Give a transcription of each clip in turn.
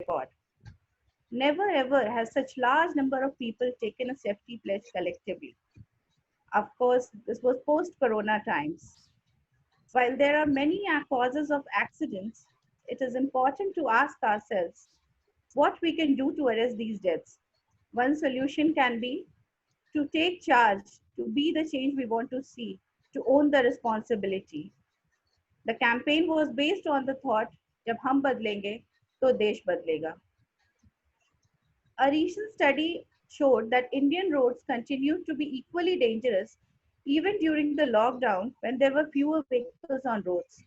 record. Never ever has such large number of people taken a safety pledge collectively. Of course, this was post-corona times. While there are many causes of accidents, it is important to ask ourselves what we can do to arrest these deaths. One solution can be to take charge, to be the change we want to see, to own the responsibility. The campaign was based on the thought, जब हम बदलेंगे, तो देश बदलेगा. A recent study showed that Indian roads continued to be equally dangerous even during the lockdown when there were fewer vehicles on roads.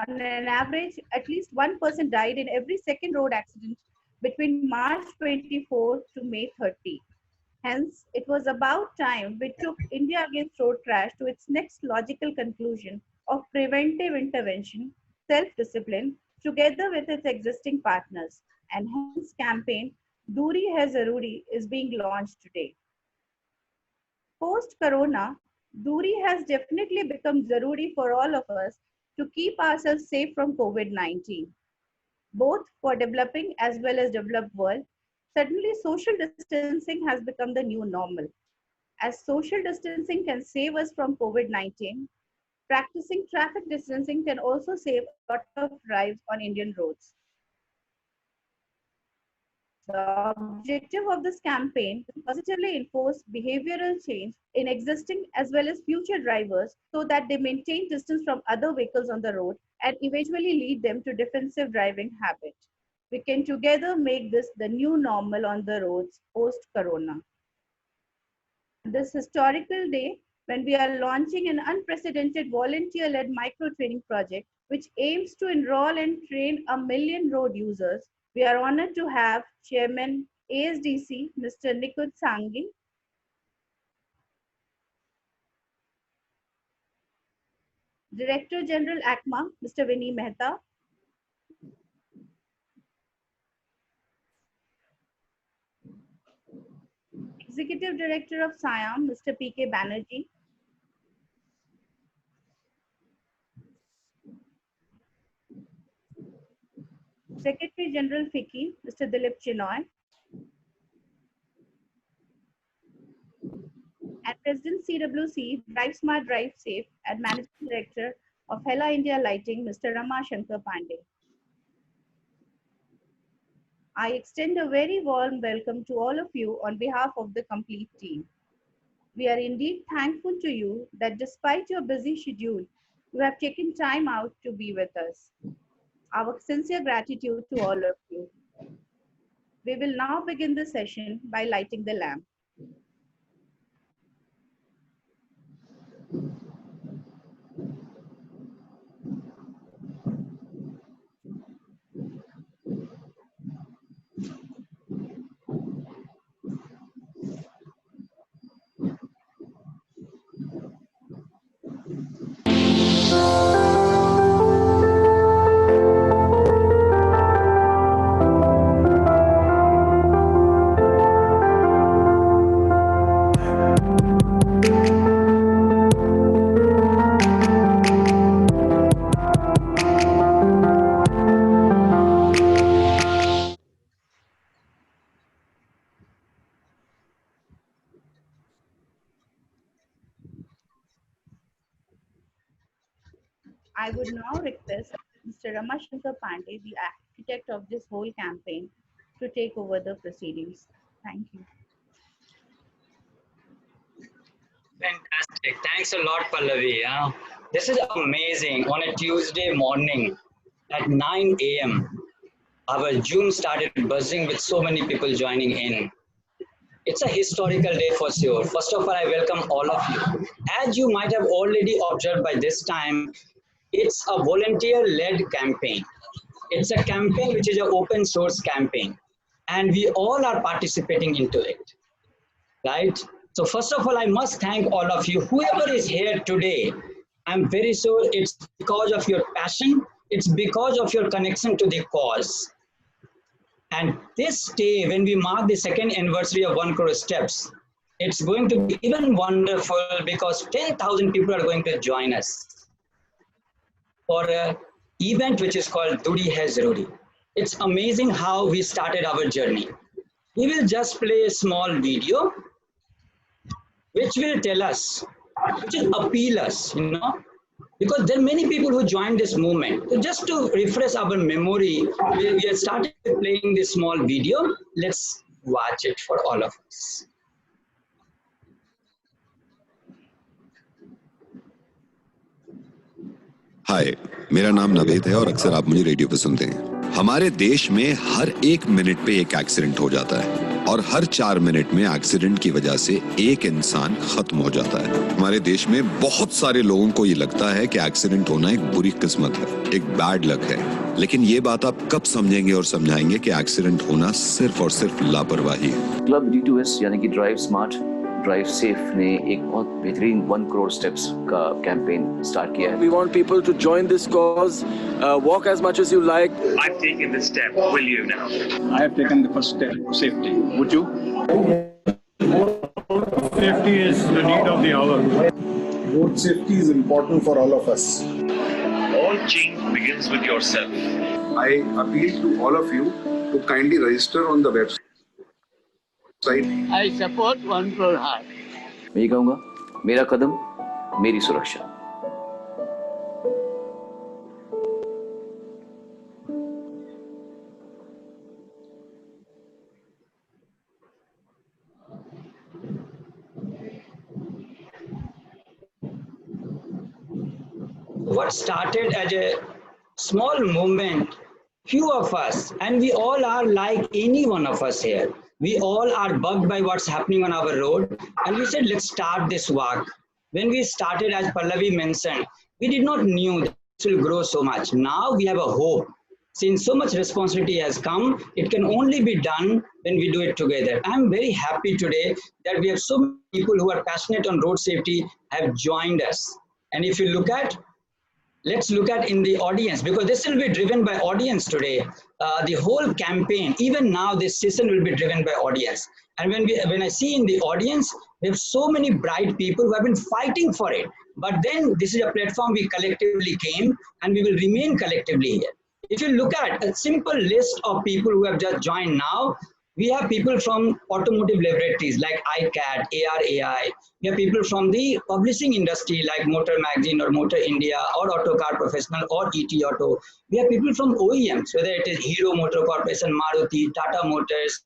On an average, at least one person died in every second road accident between March 24 to May 30. Hence, it was about time we took India Against Road Crash to its next logical conclusion of preventive intervention, self-discipline, together with its existing partners. And hence campaign Duri Hai Zaruri is being launched today. Post-corona, Duri has definitely become Zaruri for all of us to keep ourselves safe from COVID-19, both for developing as well as developed world. Suddenly, social distancing has become the new normal. As social distancing can save us from COVID-19, practicing traffic distancing can also save a lot of lives on Indian roads. The objective of this campaign is to positively enforce behavioral change in existing as well as future drivers so that they maintain distance from other vehicles on the road and eventually lead them to defensive driving habit. We can together make this the new normal on the roads post-corona. This historical day, when we are launching an unprecedented volunteer-led micro-training project, which aims to enroll and train 1 million road users, we are honored to have Chairman ASDC, Mr. Nikud Sanghi, Director General ACMA, Mr. Vinny Mehta, Executive Director of SIAM, Mr. P.K. Banerjee, Secretary General FICCI, Mr. Dilip Chinoy, and President CWC, Drive Smart, Drive Safe, and Managing Director of Hella India Lighting, Mr. Rama Shankar Pandey. I extend a very warm welcome to all of you on behalf of the complete team. We are indeed thankful to you that despite your busy schedule, you have taken time out to be with us. Our sincere gratitude to all of you. We will now begin the session by lighting the lamp. I would now request Mr. Ramashankar Pandey, the architect of this whole campaign, to take over the proceedings. Thank you. Fantastic. Thanks a lot, Pallavi. This is amazing. On a Tuesday morning at 9 a.m., our Zoom started buzzing with so many people joining in. It's a historical day for sure. First of all, I welcome all of you. As you might have already observed by this time, it's a volunteer-led campaign. It's a campaign which is an open source campaign, and we all are participating into it, right? So first of all, I must thank all of you. Whoever is here today, I'm very sure it's because of your passion. It's because of your connection to the cause. And this day, when we mark the second anniversary of 1 crore steps, it's going to be even wonderful because 10,000 people are going to join us for an event which is called Duri Hai Zaruri. It's amazing how we started our journey. We will just play a small video which will tell us, which will appeal us, because there are many people who joined this movement. So just to refresh our memory, we have started playing this small video. Let's watch it for all of us. हाय, मेरा नाम नवेद है और अक्सर आप मुझे radio पे सुनते हैं। हमारे देश में हर 1 मिनट पे एक एक्सीडेंट हो जाता है और हर 4 मिनट में एक्सीडेंट की वजह से एक इंसान खत्म हो जाता है। हमारे देश में बहुत सारे लोगों को ये लगता है कि एक्सीडेंट होना एक बुरी किस्मत है, एक बैड लक है। लेकिन ये बात आप कब समझेंगे और समझाएंगे कि एक्सीडेंट होना सिर्फ और सिर्फ लापरवाही है। क्लब D2S यानी कि ड्राइव स्मार्ट ड्राइव सेफ ने एक बहुत बेहतरीन 1 करोड़ स्टेप्स का कैंपेन स्टार्ट किया है। We want people to join this cause, walk as much as you like. I've taken this step. Will you now? I have taken the first step, safety. Would you? Safety is the need of the hour. Road safety is important for all of us. All change begins with yourself. I appeal to all of you to kindly register on the website. I support 1 crore heart. मैं ये कहूँगा, मेरा कदम मेरी सुरक्षा। What started as a small movement, few of us, and we all are like any one of us here. We all are bugged by what's happening on our road, and we said, let's start this walk. When we started, as Pallavi mentioned, we did not knew that this will grow so much. Now we have a hope. Since so much responsibility has come, it can only be done when we do it together. I'm very happy today that we have so many people who are passionate on road safety have joined us. And if you look at, let's look at in the audience, because this will be driven by audience today. The whole campaign, even now this session will be driven by audience. And when I see in the audience, we have so many bright people who have been fighting for it. But then this is a platform we collectively came, and we will remain collectively here. If you look at a simple list of people who have just joined now, we have people from automotive laboratories like ICAT, ARAI. We have people from the publishing industry like Motor Magazine or Motor India or Autocar Professional or ET Auto. We have people from OEMs, whether it is Hero Motor Corporation, Maruti, Tata Motors.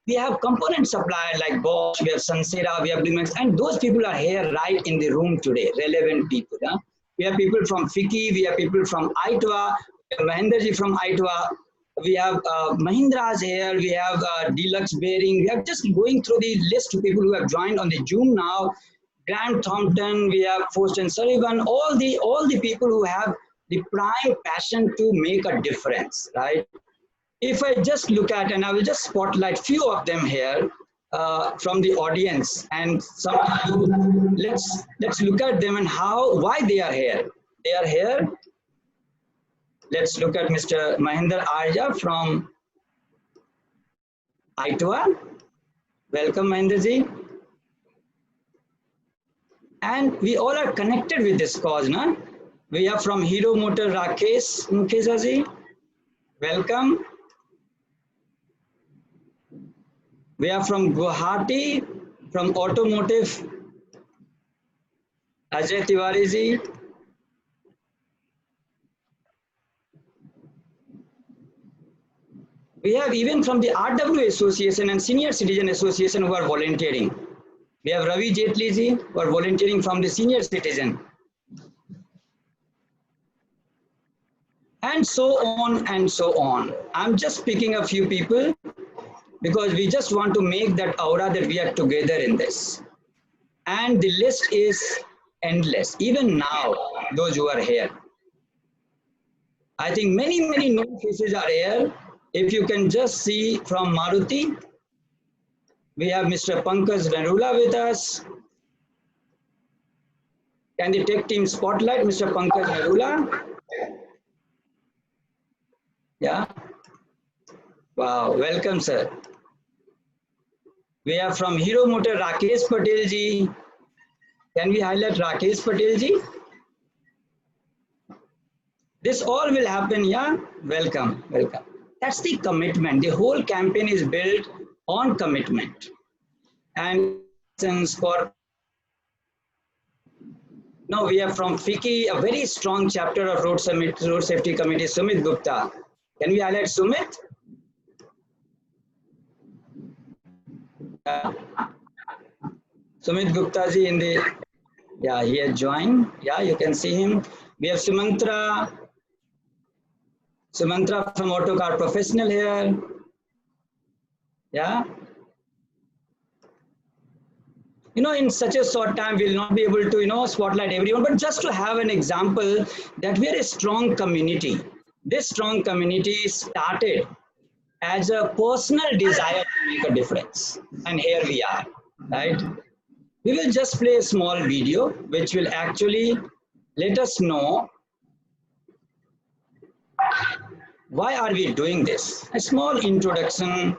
We have component suppliers like Bosch, we have Sansera, we have Lumex, and those people are here right in the room today, relevant people. Huh? We have people from FICCI, we have people from ITWA, Mahendraji from ITWA. We have Mahindra's here, we have Deluxe Bearing. We are just going through the list of people who have joined on the Zoom now. Grant Thompson, we have Forst and Sullivan, all the people who have the prime passion to make a difference, right? If I just look at, and I will just spotlight few of them here from the audience, and some, let's look at them and why they are here. They are here. Let's look at Mr. Mahinder Arya from ITWA. Welcome, Mahinderji. And we all are connected with this cause, na? We are from Hero Motor Rakesh Mukhesaji. Welcome. We are from Guwahati, from Automotive, Ajay Tiwari ji. We have even from the RW Association and Senior Citizen Association who are volunteering. We have Ravi Jetli ji who are volunteering from the Senior Citizen. And so on and so on. I'm just picking a few people because we just want to make that aura that we are together in this. And the list is endless. Even now, those who are here. I think many known faces are here. If you can just see from Maruti, we have Mr. Pankaj Narula with us. Can the tech team spotlight Mr. Pankaj Narula? Yeah. Wow, welcome, sir. We have from Hero Motor Rakesh Patel ji. Can we highlight Rakesh Patel ji? This all will happen, yeah? Welcome, welcome. That's the commitment. The whole campaign is built on commitment. And since for now we have from FICCI a very strong chapter of Road Safety Committee, Sumit Gupta. Can we highlight Sumit? Sumit Gupta ji in the, yeah, he has joined. Yeah, you can see him. We have Sumantra from Autocar Professional here. Yeah. You know, in such a short time, we'll not be able to, you know, spotlight everyone, but just to have an example that we are a strong community. This strong community started as a personal desire to make a difference. And here we are, right? We will just play a small video, which will actually let us know why are we doing this. A small introduction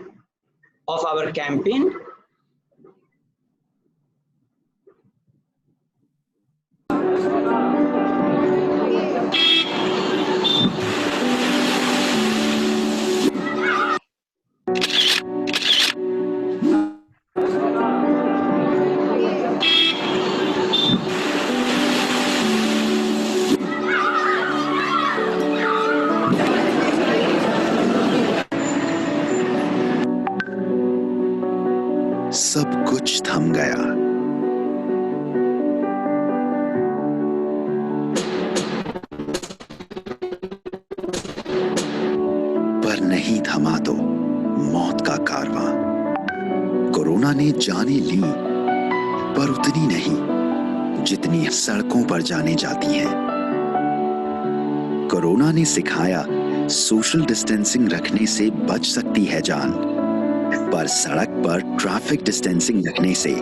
of our campaign. सब कुछ थम गया। पर नहीं थमा तो मौत का कारवां। कोरोना ने जाने ली, पर उतनी नहीं जितनी सड़कों पर जाने जाती हैं। कोरोना ने सिखाया सोशल डिस्टेंसिंग रखने से बच सकती है जान, पर सड़क पर ट्रैफिक डिस्टेंसिंग रखने से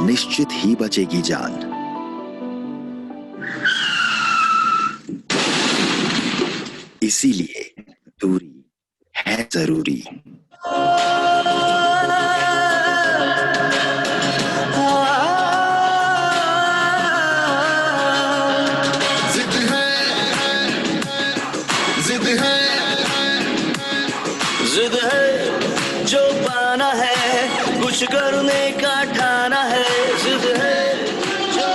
निश्चित ही बचेगी जान। इसीलिए दूरी है जरूरी। जिद है जो पाना है, कुछ करने का ठाना है। जिद है जो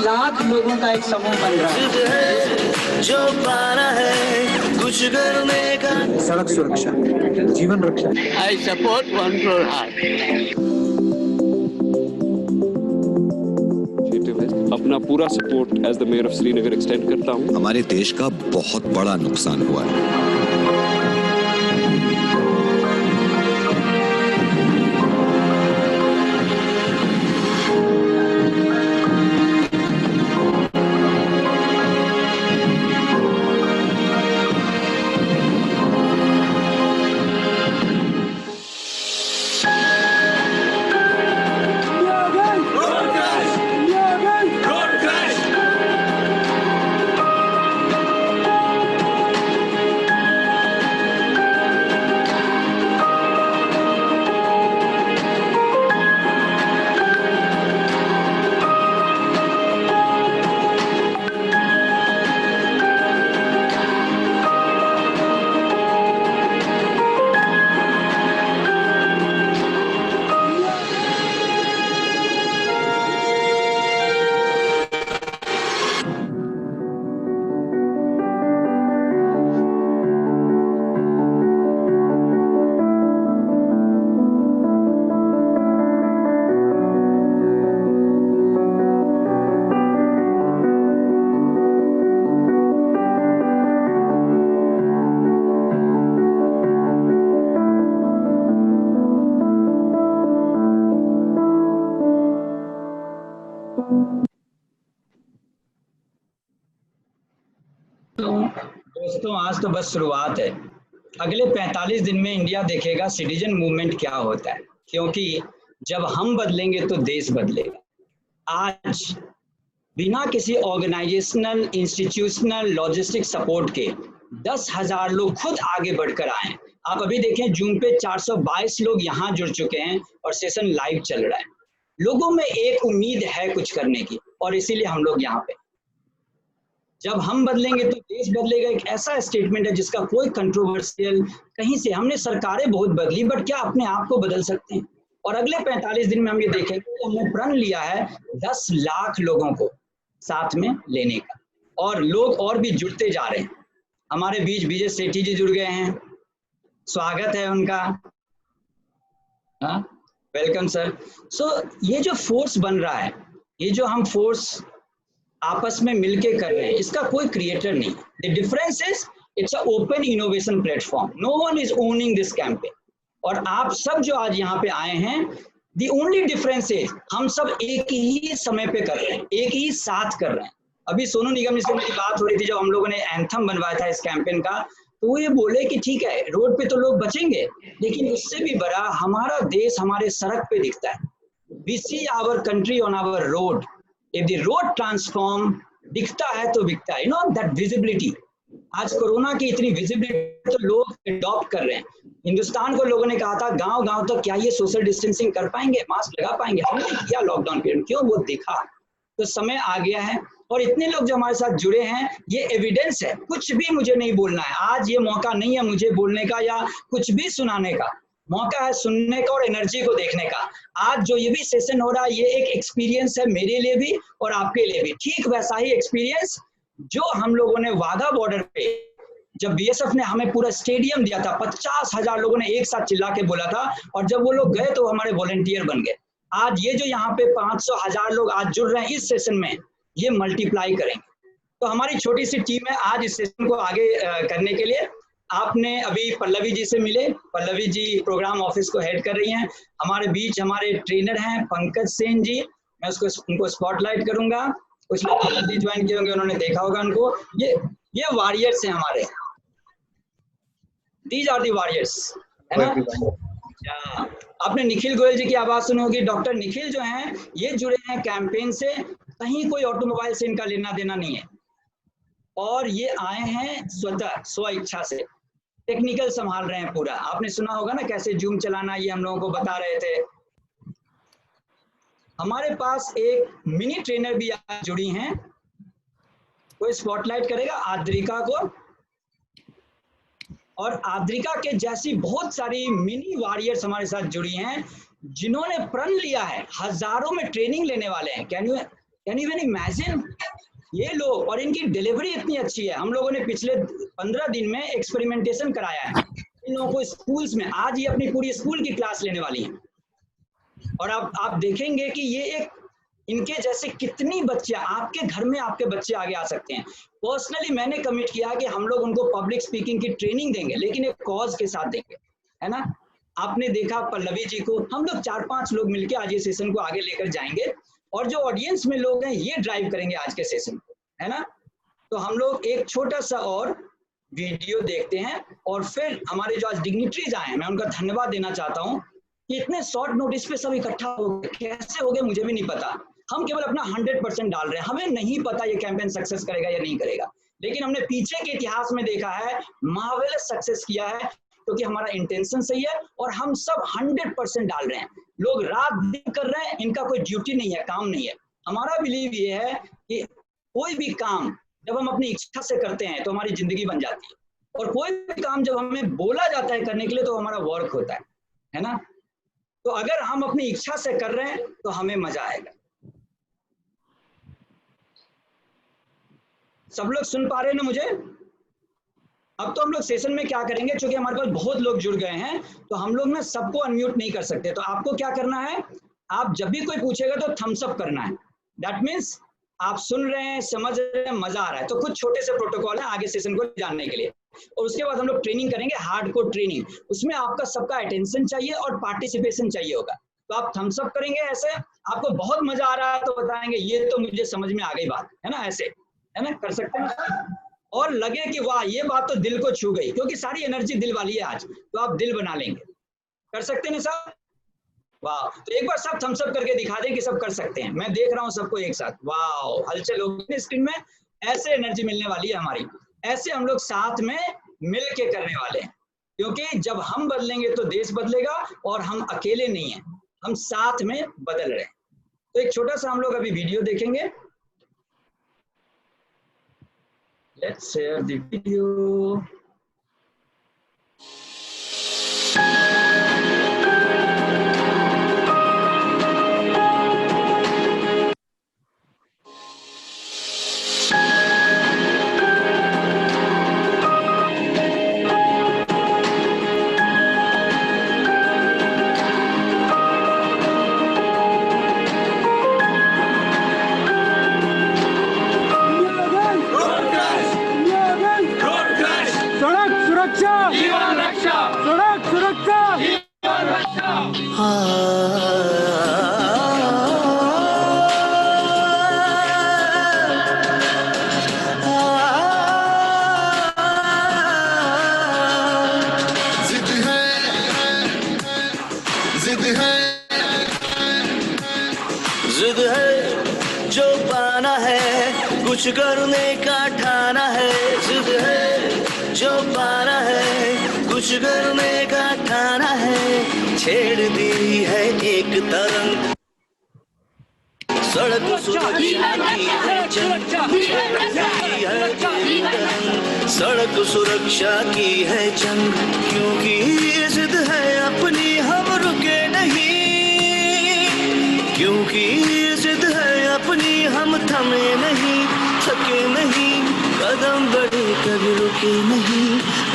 लाख लोगों का एक समूह बन रहा है। जो पाना है कुछ करने का। सड़क सुरक्षा, जीवन रक्षा। I support 1 crore heart. अपना पूरा support as the mayor of Srinagar extend करता हूं। हमारे देश का बहुत बड़ा नुकसान हुआ है। दोस्तों आज तो बस शुरुआत है। अगले 45 दिन में इंडिया देखेगा सिटीजन मूवमेंट क्या होता है, क्योंकि जब हम बदलेंगे तो देश बदलेगा। आज बिना किसी ऑर्गेनाइजेशनल, इंस्टीट्यूशनल, लॉजिस्टिक सपोर्ट के 10,000 लोग खुद आगे बढ़कर आए हैं। आप अभी देखें जूम पे 422 लोग यहाँ जुड़ चुके हैं और सेशन लाइव चल रहा है। लोगों में एक उम्मीद है कुछ करने की, और इसीलिए हम लोग यहाँ पे। जब हम बदलेंगे तो देश बदलेगा, एक ऐसा स्टेटमेंट है जिसका कोई कंट्रोवर्शियल कहीं से, हमने सरकारें बहुत बदली बट क्या अपने आप को बदल सकते हैं? और अगले 45 दिन में हम ये देखेंगे कि हमने प्रण लिया है 10 लाख लोगों को साथ में लेने का, और लोग और भी जुड़ते जा रहे हैं। हमारे बीच विजय सेठी जी जुड़ गए हैं, स्वागत है उनका। Welcome sir. सो ये जो फोर्स बन रहा है, ये जो हम फोर्स आपस में मिलके कर रहे हैं, इसका कोई क्रिएटर नहीं। The difference is it's a open innovation platform, no one is owning this campaign. और आप सब जो आज यहाँ पे आए हैं, द ओनली डिफरेंस इज हम सब एक ही समय पे कर रहे हैं, एक ही साथ कर रहे हैं। अभी सोनू निगम जी से मेरी बात हो रही थी जब हम लोगों ने एंथम बनवाया था इस कैंपेन का, तो वो ये बोले कि ठीक है रोड पे तो लोग बचेंगे, लेकिन उससे भी बड़ा हमारा देश हमारे सड़क पे दिखता है। We see our country on our road. If the road transform, दिखता है तो बिकता है, यू नो दैट विजिबिलिटी। आज कोरोना की इतनी विजिबिलिटी तो लोग अडॉप्ट कर रहे हैं। हिंदुस्तान को लोगों ने कहा था गांव गांव तक क्या ये सोशल डिस्टेंसिंग कर पाएंगे, मास्क लगा पाएंगे? हमने किया लॉकडाउन पीरियड, क्यों? वो दिखा। तो समय आ गया है, और इतने लोग जो हमारे साथ जुड़े हैं, ये एविडेंस है। कुछ भी मुझे नहीं बोलना है आज, ये मौका नहीं है मुझे बोलने का या कुछ भी सुनाने का, मौका है सुनने का और एनर्जी को देखने का। आज जो ये भी सेशन हो रहा है, ये एक एक्सपीरियंस है मेरे लिए भी और आपके लिए भी, ठीक वैसा ही एक्सपीरियंस जो हम लोगों ने वाघा बॉर्डर पे, जब बीएसएफ ने हमें पूरा स्टेडियम दिया था, 50,000 लोगों ने एक साथ चिल्ला के बोला था, और जब वो लोग गए तो हमारे वॉलंटियर बन गए। आज ये जो यहाँ पे 500,000 लोग आज जुड़ रहे हैं इस सेशन में, ये मल्टीप्लाई करेंगे। तो हमारी छोटी सी टीम है आज इस सेशन को आगे करने के लिए। आपने अभी पल्लवी जी से मिले, पल्लवी जी प्रोग्राम ऑफिस को हेड कर रही हैं। हमारे बीच हमारे ट्रेनर हैं पंकज सेन जी, मैं उनको स्पॉटलाइट करूंगा। कुछ लोग ज्वाइन किए होंगे, उन्होंने देखा होगा उनको। ये वॉरियर्स हैं हमारे, दीज आर दी वॉरियर्स, है ना? आपने निखिल गोयल जी की आवाज सुनी होगी। डॉक्टर निखिल जो हैं, ये जुड़े हैं कैंपेन से, कहीं कोई ऑटोमोबाइल से इनका लेना देना नहीं है, और ये आए हैं स्वतः स्व इच्छा से, टेक्निकल संभाल रहे हैं पूरा। आपने सुना होगा ना कैसे जूम चलाना, ये हम लोगों को बता रहे थे। हमारे पास एक मिनी ट्रेनर भी जुड़ी हैं, कोई स्पॉटलाइट करेगा आद्रिका को। और आद्रिका के जैसी बहुत सारी मिनी वॉरियर्स हमारे साथ जुड़ी हैं, जिन्होंने प्रण लिया है, हजारों में ट्रेनिंग लेने वाले हैं। कैन यू इवन इमेजिन ये लोग, और इनकी डिलीवरी इतनी अच्छी है। हम लोगों ने पिछले 15 दिन में एक्सपेरिमेंटेशन कराया है इन लोगों को स्कूल्स में। आज ये अपनी पूरी स्कूल की क्लास लेने वाली हैं, और आप देखेंगे कि ये एक इनके जैसे कितनी बच्चे आपके घर में, आपके बच्चे आगे आ सकते हैं। पर्सनली मैंने कमिट किया कि हम लोग उनको पब्लिक स्पीकिंग की ट्रेनिंग देंगे, लेकिन एक कॉज के साथ देंगे, है ना? आपने देखा पल्लवी जी को, हम लोग 4-5 लोग मिलकर आज ये सेशन को आगे लेकर जाएंगे, और जो ऑडियंस में लोग हैं ये ड्राइव करेंगे आज के सेशन को, है ना? तो हम लोग एक छोटा सा और वीडियो देखते हैं, और फिर हमारे जो आज डिग्निटरीज आए हैं, मैं उनका धन्यवाद देना चाहता हूँ कि इतने शॉर्ट नोटिस पे सब इकट्ठा हो गए। कैसे हो गए मुझे भी नहीं पता। हम केवल अपना 100% डाल रहे हैं, हमें नहीं पता ये कैंपेन सक्सेस करेगा या नहीं करेगा, लेकिन हमने पीछे के इतिहास में देखा है मार्वेलस सक्सेस किया है, क्योंकि हमारा इंटेंशन सही है और हम सब 100% डाल रहे हैं। लोग रात दिन कर रहे हैं, इनका कोई ड्यूटी नहीं है, काम नहीं है। हमारा बिलीव ये है कि कोई भी काम जब हम अपनी इच्छा से करते हैं तो हमारी जिंदगी बन जाती है, और कोई भी काम जब हमें बोला जाता है करने के लिए तो हमारा वर्क होता है ना? तो अगर हम अपनी इच्छा से कर रहे हैं तो हमें मजा आएगा। सब लोग सुन पा रहे हैं ना मुझे? अब तो हम लोग सेशन में क्या करेंगे, क्योंकि हमारे पास बहुत लोग जुड़ गए हैं, तो हम लोग ना सबको अनम्यूट नहीं कर सकते। तो आपको क्या करना है, आप जब भी कोई पूछेगा तो थम्स अप करना है। दैट मीन्स आप सुन रहे हैं, समझ रहे हैं, मजा आ रहा है। तो कुछ छोटे से प्रोटोकॉल है आगे सेशन को जानने के लिए, और उसके बाद हम लोग ट्रेनिंग करेंगे, हार्डकोर ट्रेनिंग। उसमें आपका सबका अटेंशन चाहिए और पार्टिसिपेशन चाहिए होगा। तो आप थम्स अप करेंगे ऐसे, आपको बहुत मजा आ रहा है तो बताएंगे ये तो मुझे समझ में आ गई बात, है ना? ऐसे, है ना? कर सकते हैं। और लगे कि वाह ये बात तो दिल को छू गई, क्योंकि सारी एनर्जी दिल वाली है आज, तो आप दिल बना लेंगे। कर सकते हैं सब? वाह, तो एक बार सब थम्स अप करके दिखा दें कि सब कर सकते हैं। मैं देख रहा हूँ सबको एक साथ, वाह हलचल होगी स्क्रीन में। ऐसे एनर्जी मिलने वाली है हमारी, ऐसे हम लोग साथ में मिल के करने वाले हैं, क्योंकि जब हम बदलेंगे तो देश बदलेगा, और हम अकेले नहीं हैं, हम साथ में बदल रहे हैं। तो एक छोटा सा हम लोग अभी वीडियो देखेंगे। Let's share the video. जिद है जो पाना है, कुछ करने का ठाना है। जिद है जो पाना है, कुछ करने का ठाना है। छेड़ दी है एक तरंग, सड़क सुरक्षा की है जंग, सड़क सुरक्षा की है जंग। क्योंकि जिद है अपनी हम रुके नहीं, क्योंकि जिद है अपनी हम थमे नहीं, थके नहीं। कदम बढ़े कभी रुके नहीं,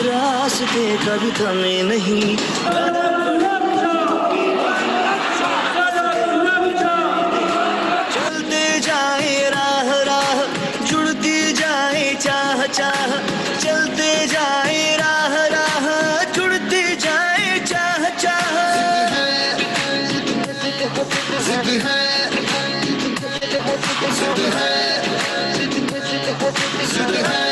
रास्ते कभी थमे नहीं। कदम चलते जाए राह राह, जुड़ती जाए चाह चाह। चलते जाए राह राह, जुड़ती जाए चाह चाह। जिद है, जिद है, जिद है।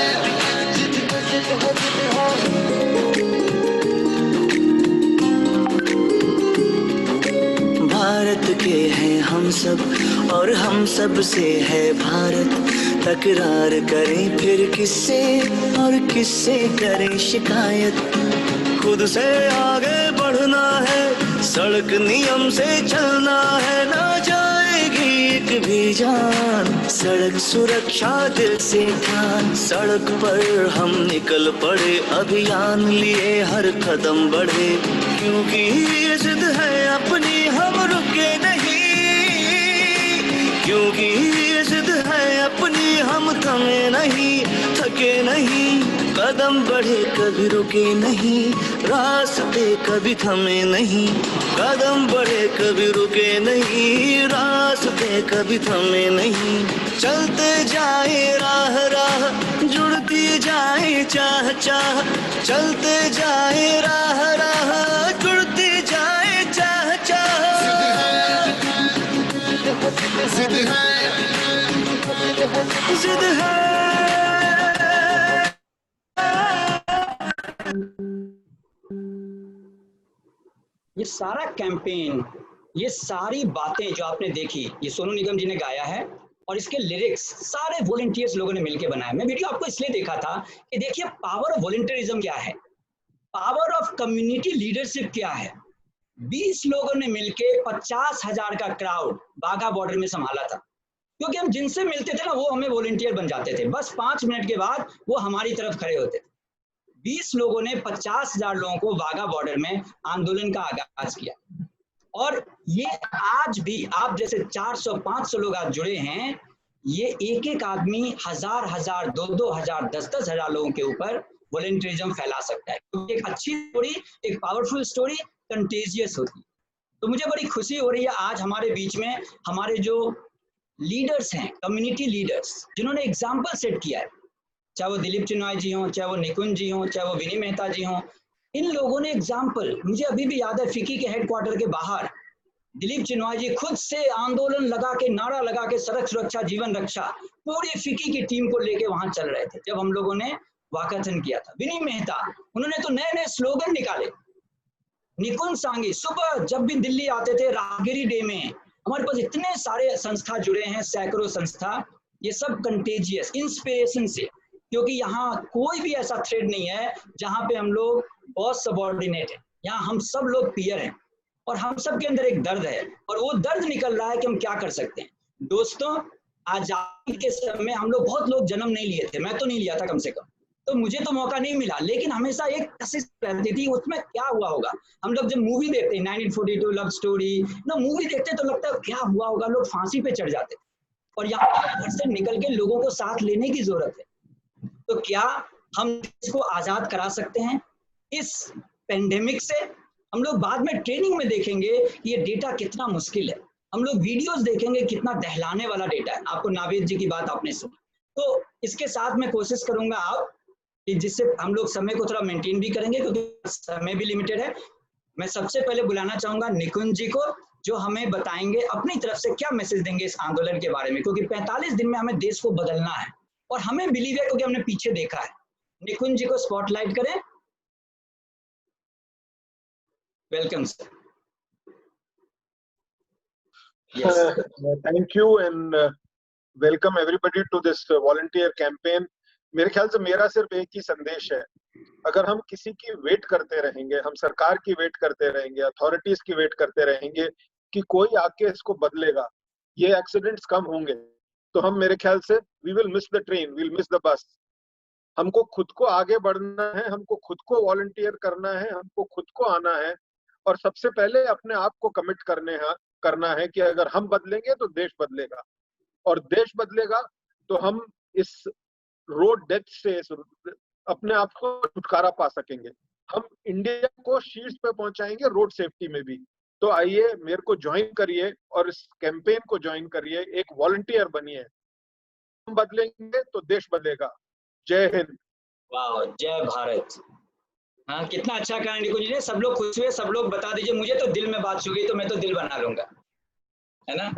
भारत के हैं हम सब और हम सब से है भारत। तकरार करें फिर किससे और किससे करें शिकायत। खुद से आगे बढ़ना है, सड़क नियम से चलना है। ना जाएगी एक भी जान, सड़क सुरक्षा दिल से ठान। सड़क पर हम निकल पड़े, अभियान लिए हर कदम बढ़े। क्योंकि जिद है अपनी हम रुके नहीं, क्योंकि जिद है अपनी हम थमे नहीं, थके नहीं। कदम बढ़े कभी रुके नहीं, रास्ते कभी थमे नहीं। कदम बढ़े कभी रुके नहीं, रास्ते कभी थमे नहीं। चलते जाए राह राह, जुड़ती जाए चाह चाह। चलते जाए राह राह, जुड़ती जाए चाह चाह। जिद है, जिद है। ये सारा कैंपेन, ये सारी बातें जो आपने देखी, ये सोनू निगम जी ने गाया है, और इसके लिरिक्स सारे वॉलंटियर्स लोगों ने मिलकर बनाया। मैं वीडियो आपको इसलिए देखा था कि देखिए पावर ऑफ वॉलंटियरिज्म क्या है, पावर ऑफ कम्युनिटी लीडरशिप क्या है। 20 लोगों ने मिलकर 50,000 का क्राउड बाघा बॉर्डर में संभाला था, क्योंकि हम जिनसे मिलते थे ना वो हमें वॉलंटियर बन जाते थे। बस 5 मिनट के बाद वो हमारी तरफ खड़े होते थे। 20 लोगों ने 50,000 लोगों को वाघा बॉर्डर में आंदोलन का आगाज किया। और ये आज भी आप जैसे 400-500 लोग आज जुड़े हैं, ये एक एक आदमी 1000-1000, 2-2 10-10 हजार लोगों के ऊपर वॉलंटियरिज्म फैला सकता है। क्योंकि एक अच्छी स्टोरी, एक पावरफुल स्टोरी कंटेजियस होती है। तो मुझे बड़ी खुशी हो रही है आज हमारे बीच में हमारे जो लीडर्स हैं, कम्युनिटी लीडर्स, जिन्होंने एग्जाम्पल सेट किया है, चाहे वो दिलीप चिन्नॉय जी हों, चाहे वो निकुंज जी हों, चाहे वो विनी मेहता जी हों। इन लोगों ने एग्जाम्पल, मुझे अभी भी याद है फिक्की के हेडक्वार्टर के बाहर दिलीप चिनॉय जी खुद से आंदोलन लगा के, नारा लगा के, सड़क सुरक्षा जीवन रक्षा, पूरी फिक्की की टीम को लेके वहां चल रहे थे जब हम लोगों ने वाकथन किया था। विनी मेहता, उन्होंने तो नए नए स्लोगन निकाले। निकुंज सांगी सुबह जब भी दिल्ली आते थे राहगिरी डे में, हमारे पास इतने सारे संस्था जुड़े हैं, सैकड़ों संस्था, ये सब कंटेजियस इंस्पिरेशन से, क्योंकि यहाँ कोई भी ऐसा थ्रेड नहीं है जहाँ पे हम लोग बॉस सबॉर्डिनेट है। यहाँ हम सब लोग पीयर हैं और हम सब के अंदर एक दर्द है और वो दर्द निकल रहा है कि हम क्या कर सकते हैं। दोस्तों, आजादी के समय हम लोग, बहुत लोग जन्म नहीं लिए थे, मैं तो नहीं लिया था कम से कम, तो मुझे तो मौका नहीं मिला, लेकिन हमेशा एक कशिश रहती थी उसमें क्या हुआ होगा। हम लोग जब मूवी देखते हैं 1942 लव स्टोरी ना, मूवी देखते तो लगता है क्या हुआ होगा, लोग फांसी पे चढ़ जाते, और यहाँ घर से निकल के लोगों को साथ लेने की जरूरत है। तो क्या हम इसको आजाद करा सकते हैं इस पेंडेमिक से? हम लोग बाद में ट्रेनिंग में देखेंगे कि ये डेटा कितना मुश्किल है, हम लोग वीडियोस देखेंगे कितना दहलाने वाला डेटा है। आपको नावेद जी की बात आपने सुनी, तो इसके साथ मैं कोशिश करूंगा आप कि जिससे हम लोग समय को थोड़ा मेंटेन भी करेंगे, क्योंकि समय भी लिमिटेड है। मैं सबसे पहले बुलाना चाहूंगा निकुंज जी को, जो हमें बताएंगे अपनी तरफ से क्या मैसेज देंगे इस आंदोलन के बारे में, क्योंकि 45 दिन में हमें देश को बदलना है और हमें बिलीव है क्योंकि हमने पीछे देखा है। निकुंज जी को स्पॉटलाइट करें। Welcome sir. Thank you and welcome everybody to this volunteer campaign. मेरे ख्याल से मेरा सिर्फ एक ही संदेश है, अगर हम किसी की वेट करते रहेंगे, हम सरकार की वेट करते रहेंगे, अथॉरिटीज की वेट करते रहेंगे कि कोई आके इसको बदलेगा, ये एक्सीडेंट्स कम होंगे, तो हम, मेरे ख्याल से we will miss the train, we will miss the bus. हमको खुद को आगे बढ़ना है, हमको खुद को वॉलंटियर करना है, हमको खुद को आना है और सबसे पहले अपने आप को कमिट करना है कि अगर हम बदलेंगे तो देश बदलेगा, और देश बदलेगा तो हम इस रोड डेथ से अपने आप को छुटकारा पा सकेंगे। हम इंडिया को शीर्ष पे पहुंचाएंगे रोड सेफ्टी में भी। तो आइए, मेरे को ज्वाइन करिए और इस कैंपेन को ज्वाइन करिए, एक वॉलंटियर बनिए। हम बदलेंगे तो देश बदलेगा। जय हिंद। वाह, जय भारत। हाँ, कितना अच्छा कहा निकुंज जी ने। सब लोग खुश हुए, सब लोग बता दीजिए, मुझे तो दिल में बात छू गई तो मैं तो दिल बना लूंगा, है ना।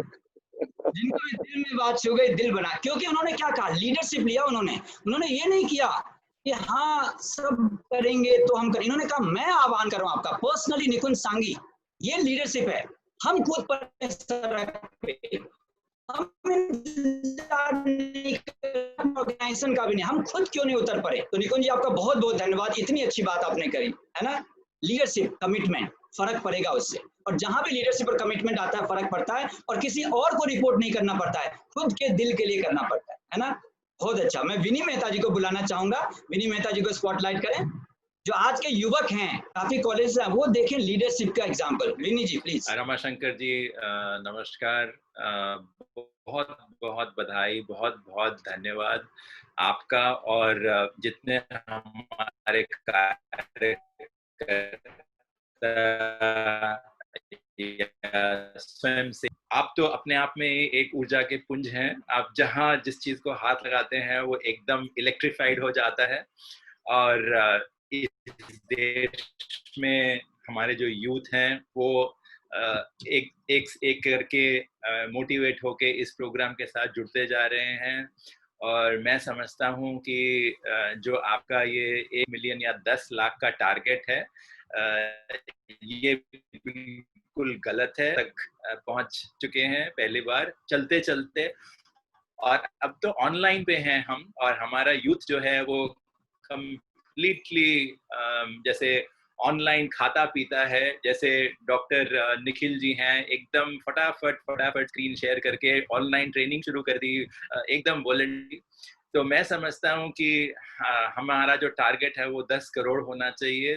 जिनको भी दिल में बात छू गई दिल बना, क्योंकि उन्होंने क्या कहा, लीडरशिप लिया उन्होंने ये नहीं किया कि हाँ सब करेंगे तो हम करें। इन्होंने कहा मैं आह्वान कर रहा हूं आपका पर्सनली, निकुंज सांगी, ये लीडरशिप है। हम खुद पर ऑर्गेनाइजेशन का भी नहीं, हम खुद क्यों नहीं उतर पड़े। तो निकुंज जी आपका बहुत बहुत धन्यवाद, इतनी अच्छी बात आपने करी, है ना। लीडरशिप, कमिटमेंट, फर्क पड़ेगा उससे, और जहां भी लीडरशिप और कमिटमेंट आता है फर्क पड़ता है, और किसी और को रिपोर्ट नहीं करना पड़ता है, खुद के दिल के लिए करना पड़ता है ना। बहुत अच्छा। मैं विनी मेहता जी को बुलाना चाहूंगा, विनी मेहता जी को स्पॉटलाइट करें, जो आज के युवक हैं, काफी कॉलेज हैं, वो देखें लीडरशिप का एग्जांपल। विनी जी प्लीज। रमाशंकर जी नमस्कार, बहुत बहुत बधाई, बहुत बहुत धन्यवाद आपका और जितने हमारे स्वयं से। आप तो अपने आप में एक ऊर्जा के पुंज हैं। आप जहाँ जिस चीज को हाथ लगाते हैं वो एकदम इलेक्ट्रीफाइड हो जाता है, और इस देश में हमारे जो यूथ हैं वो एक करके मोटिवेट होके इस प्रोग्राम के साथ जुड़ते जा रहे हैं। और मैं समझता हूँ कि जो आपका ये 1 मिलियन या 10 लाख का टारगेट है, ये बिल्कुल गलत है। तक पहुँच चुके हैं पहली बार चलते चलते, और अब तो ऑनलाइन पे हैं हम, और हमारा यूथ जो है वो कंप्लीटली जैसे ऑनलाइन खाता पीता है। जैसे डॉक्टर निखिल जी हैं, एकदम फटाफट स्क्रीन शेयर करके ऑनलाइन ट्रेनिंग शुरू कर दी, एकदम वॉलंटरी। तो मैं समझता हूँ कि हमारा जो टारगेट है वो 10 करोड़ होना चाहिए,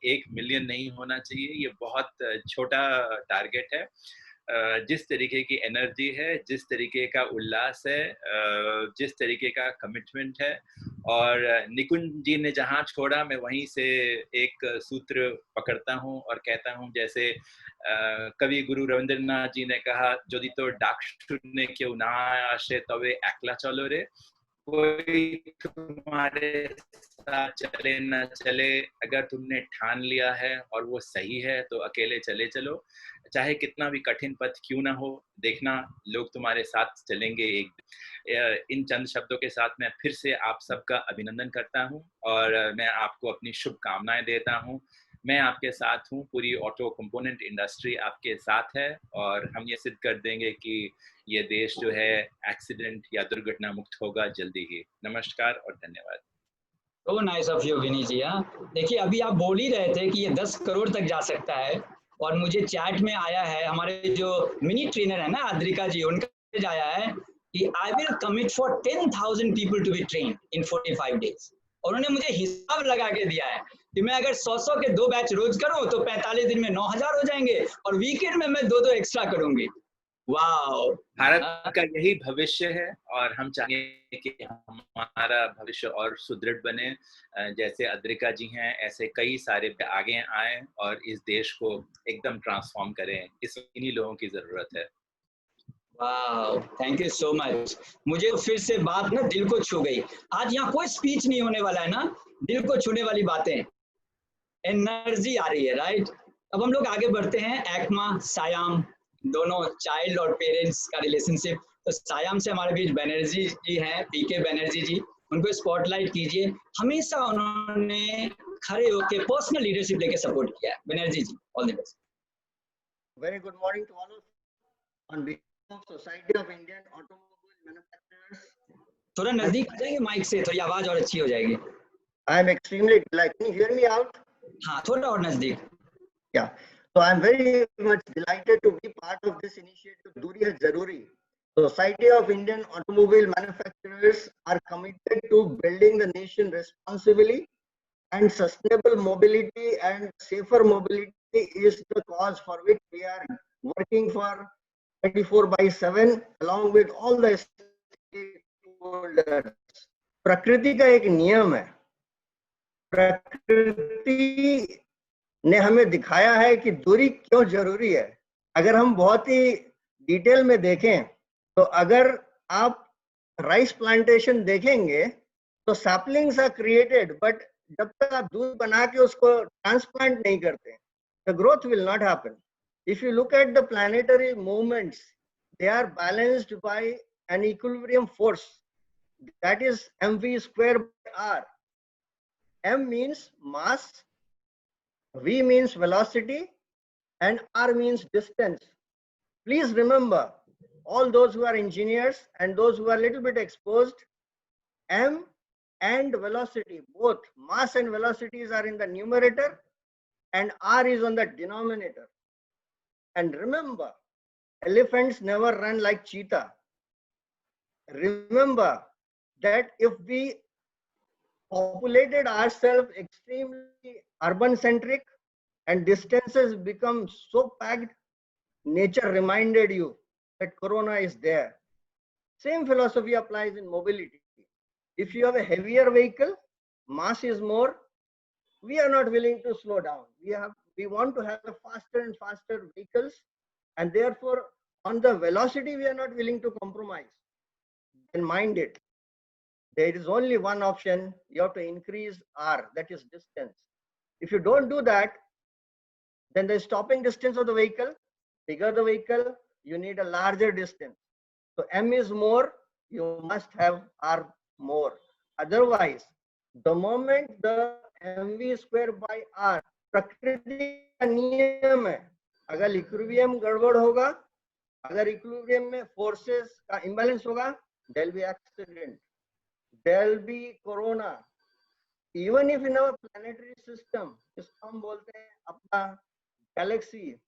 1 मिलियन नहीं होना चाहिए। ये बहुत छोटा टारगेट है। जिस तरीके की एनर्जी है, जिस तरीके का उल्लास है, जिस तरीके का कमिटमेंट है, और निकुंज जी ने जहाँ छोड़ा मैं वहीं से एक सूत्र पकड़ता हूँ और कहता हूँ, जैसे कवि गुरु रविंद्रनाथ जी ने कहा, यदि तो डाक शून्य क्यों ना आसे तबे एकला चलो रे। कोई तुम्हारे साथ चले ना चले, अगर तुमने ठान लिया है और वो सही है तो अकेले चले चलो, चाहे कितना भी कठिन पथ क्यों ना हो, देखना लोग तुम्हारे साथ चलेंगे एक। इन चंद शब्दों के साथ मैं फिर से आप सबका अभिनंदन करता हूं और मैं आपको अपनी शुभकामनाएं देता हूं। मैं आपके साथ हूं, पूरी ऑटो कंपोनेंट इंडस्ट्री आपके साथ है और हम ये सिद्ध कर देंगे कि ये देश जो है एक्सीडेंट या दुर्घटना मुक्त होगा जल्दी ही। नमस्कार और धन्यवाद। तो नाइस ऑफ यू विनी जी। हाँ, देखिए अभी आप बोल ही रहे थे कि ये 10 करोड़ तक जा सकता है और मुझे चैट में आया है, हमारे जो मिनी ट्रेनर है ना अद्रिका जी, उनका मैसेज आया है कि I will commit for 10,000 people to be train in 45 days. और उन्होंने मुझे हिसाब लगा के दिया है कि मैं अगर 100 के 2 बैच रोज करूं तो 45 दिन में 9,000 हो जाएंगे और वीकेंड में मैं 2 एक्स्ट्रा करूंगी। वाह, भारत का यही भविष्य है और हम चाहेंगे कि हमारा भविष्य और सुदृढ़ बने। जैसे अद्रिका जी हैं ऐसे कई सारे आगे आए और इस देश को एकदम ट्रांसफॉर्म करें, इन्हीं लोगों की जरूरत है। वाह, थैंक यू सो मच। मुझे फिर से बात ना दिल को छू गई। आज यहाँ कोई स्पीच नहीं होने वाला है ना, दिल को छूने वाली बातें, एनर्जी आ रही है, राइट। अब हम लोग आगे बढ़ते हैं। एक्मा सायाम दोनों चाइल्ड और पेरेंट्स का रिलेशनशिप। तो सायाम से हमारे बीच बनर्जी जी हैं, पीके बनर्जी जी, उनको स्पॉटलाइट कीजिए। हमेशा उन्होंने खड़े होकर पर्सनल लीडरशिप लेके सपोर्ट किया है। Banerjee ji, all the best. Very good morning to all on behalf of society of Indian automobile manufacturers. थोड़ा नजदीक आ जाएंगे माइक से, थोड़ी आवाज और अच्छी हो जाएगी। I am extremely glad, can you hear me out? हाँ, थोड़ा और नजदीक। या so I'm very much delighted to be part of this initiative. Duri hai Zaruri. Society of Indian Automobile Manufacturers are committed to building the nation responsibly, and sustainable mobility and safer mobility is the cause for which we are working for 24/7 along with all the stakeholders. प्रकृति का एक नियम है, प्रकृति ने हमें दिखाया है कि दूरी क्यों जरूरी है। अगर हम बहुत ही डिटेल में देखें तो अगर आप राइस प्लांटेशन देखेंगे तो सैपलिंग्स आर क्रिएटेड, बट जब तक आप दूर बना के उसको ट्रांसप्लांट नहीं करते, the growth will not happen. If you look at the planetary movements, they are balanced by an equilibrium force, that is mv²/r. m means mass, v means velocity, and r means distance. Please remember, all those who are engineers and those who are a little bit exposed, m and velocity, both mass and velocities are in the numerator and r is on the denominator. And remember, elephants never run like cheetah. Remember that if we populated ourselves extremely urban centric and distances become so packed, nature reminded you that corona is there. Same philosophy applies in mobility. If you have a heavier vehicle, mass is more, we are not willing to slow down. We want to have a faster and faster vehicles, and therefore on the velocity we are not willing to compromise. And mind it, there is only one option. You have to increase r, that is distance. If you don't do that, then the stopping distance of the vehicle, bigger the vehicle, you need a larger distance. So m is more, you must have r more. Otherwise, the moment the mv²/r, प्रकृति का नियम है, अगर equilibrium गड़बड़ होगा, अगर equilibrium में forces का इम्बैलेंस होगा, there will be accident, there will be corona. Even if in our planetary system, जिसको हम बोलते हैं अपना galaxy,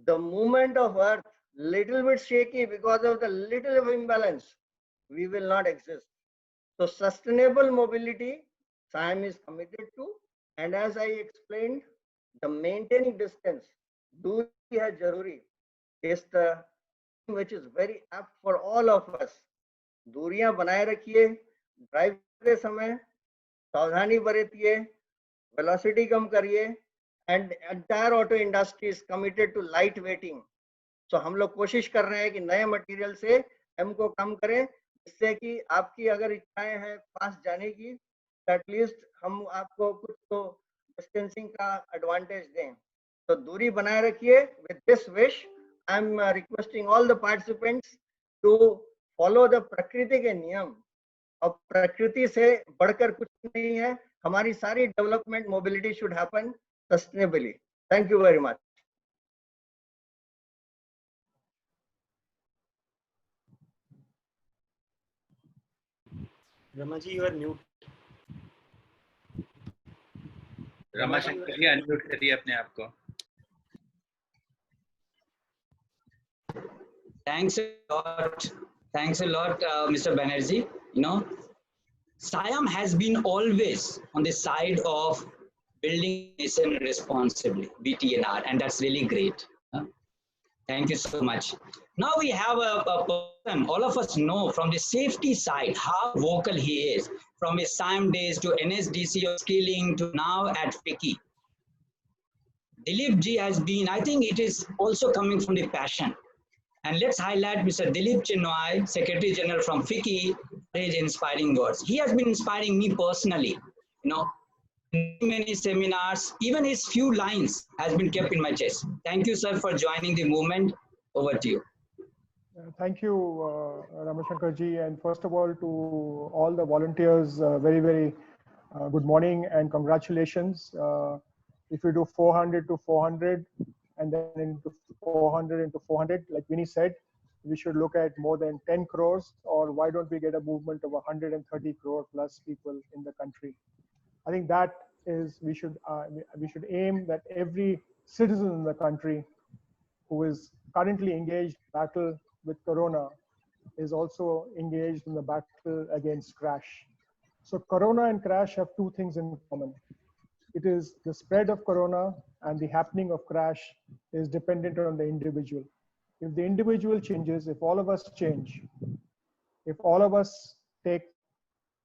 the movement of Earth little bit shaky because of the little of imbalance, we will not exist. So sustainable mobility, SIAM is committed to, and as I explained, the maintaining distance, दूरी है जरूरी, is the which is very apt for all of us. दूरियां बनाए रखिए, drive करते समय सावधानी बरतिए, velocity कम करिए, and entire auto industry is committed to light weighting. So हम लोग कोशिश कर रहे हैं कि नए मटेरियल से एम को कम करें, जिससे कि आपकी अगर इच्छाएं हैं पास जाने की, एटलीस्ट हम आपको कुछ तो डिस्टेंसिंग का एडवांटेज दें। तो दूरी बनाए रखिए। With this wish I am requesting all the participants to follow the प्रकृति के नियम। और प्रकृति से बढ़कर कुछ नहीं है। हमारी सारी development mobility should happen sustainably. Thank you very much. Ramaji, you are mute. Ramashankar ji unmute करिए अपने आप को। Thanks a lot, Mr. Banerjee. You know, SIAM has been always on the side of building nation responsibly, BTNR, and that's really great. Thank you so much. Now we have a person, all of us know from the safety side how vocal he is, from his SIAM days to NSDC of skilling to now at FICCI. Dilip ji has been, I think it is also coming from the passion. And let's highlight Mr. Dilip Chinoy, Secretary General from FICCI, for his inspiring words. He has been inspiring me personally, you know, many seminars, even his few lines has been kept in my chest. Thank you, sir, for joining the movement. Over to you. Thank you, Ramashankar ji. And first of all, to all the volunteers, very, very good morning and congratulations. If you do 400 to 400 and then into 400 into 400, like Vinny said, we should look at more than 10 crores, or why don't we get a movement of 130 crore plus people in the country? I think that is, we should aim that every citizen in the country who is currently engaged in battle with Corona is also engaged in the battle against crash. So Corona and crash have two things in common. It is the spread of Corona, and the happening of crash is dependent on the individual. If the individual changes, if all of us change, if all of us take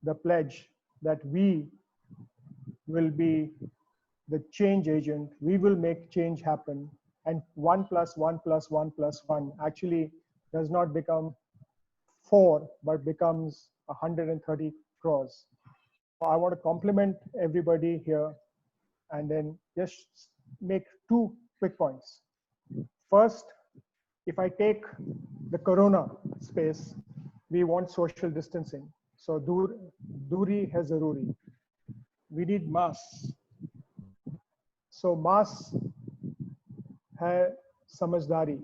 the pledge that we will be the change agent, we will make change happen, and 1 + 1 + 1 + 1 actually does not become 4, but becomes 130 crores. I want to compliment everybody here and then just make two quick points. First, if I take the Corona space, we want social distancing. So duri hai zaruri. We need masks. So masks hai samajdari.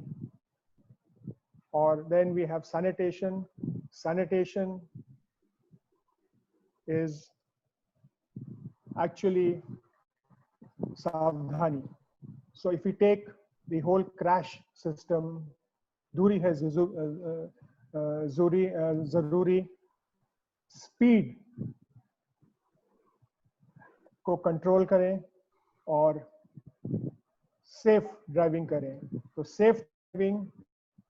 Or then we have sanitation. Sanitation is actually savdhani. So if we take the whole crash system, duri hai zaruri, speed को control करें और safe driving करें. So safe driving,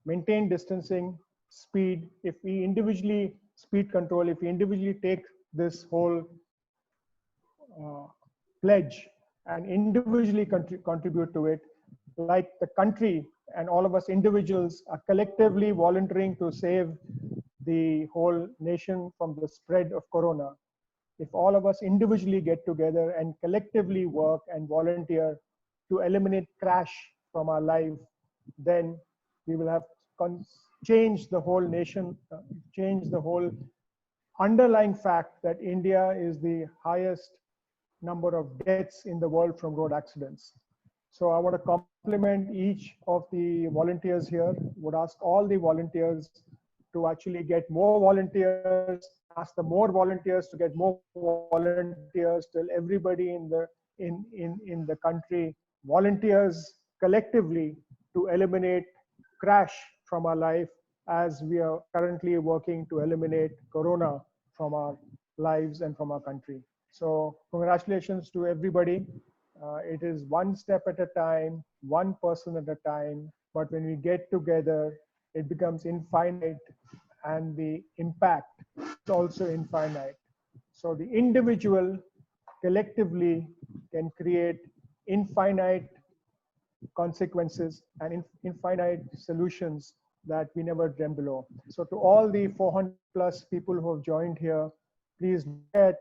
maintain distancing, speed. If we individually speed control, if we individually take this whole pledge and individually contribute to it, like the country and all of us individuals are collectively volunteering to save the whole nation from the spread of Corona. If all of us individually get together and collectively work and volunteer to eliminate crash from our life, then we will have changed the whole nation, change the whole underlying fact that India is the highest number of deaths in the world from road accidents. So I want to compliment each of the volunteers here, would ask all the volunteers to actually get more volunteers, ask the more volunteers to get more volunteers, till everybody in the country volunteers collectively to eliminate crash from our life, as we are currently working to eliminate Corona from our lives and from our country. So congratulations to everybody. It is one step at a time, one person at a time, but when we get together, it becomes infinite, and the impact is also infinite. So the individual collectively can create infinite consequences and infinite solutions that we never dreamt below. So to all the 400 plus people who have joined here, please look at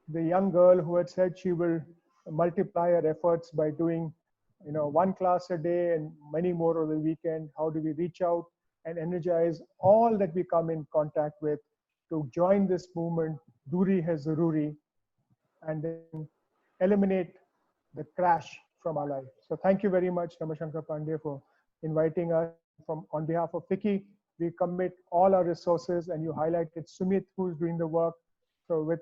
the young girl who had said she will multiply her efforts by doing, one class a day and many more over the weekend. How do we reach out and energize all that we come in contact with to join this movement, Duri hai Zaruri, and then eliminate the crash from our life. So thank you very much, Ramashankar Pandey, for inviting us. On behalf of FICCI, we commit all our resources, and you highlighted Sumit, who's doing the work. So with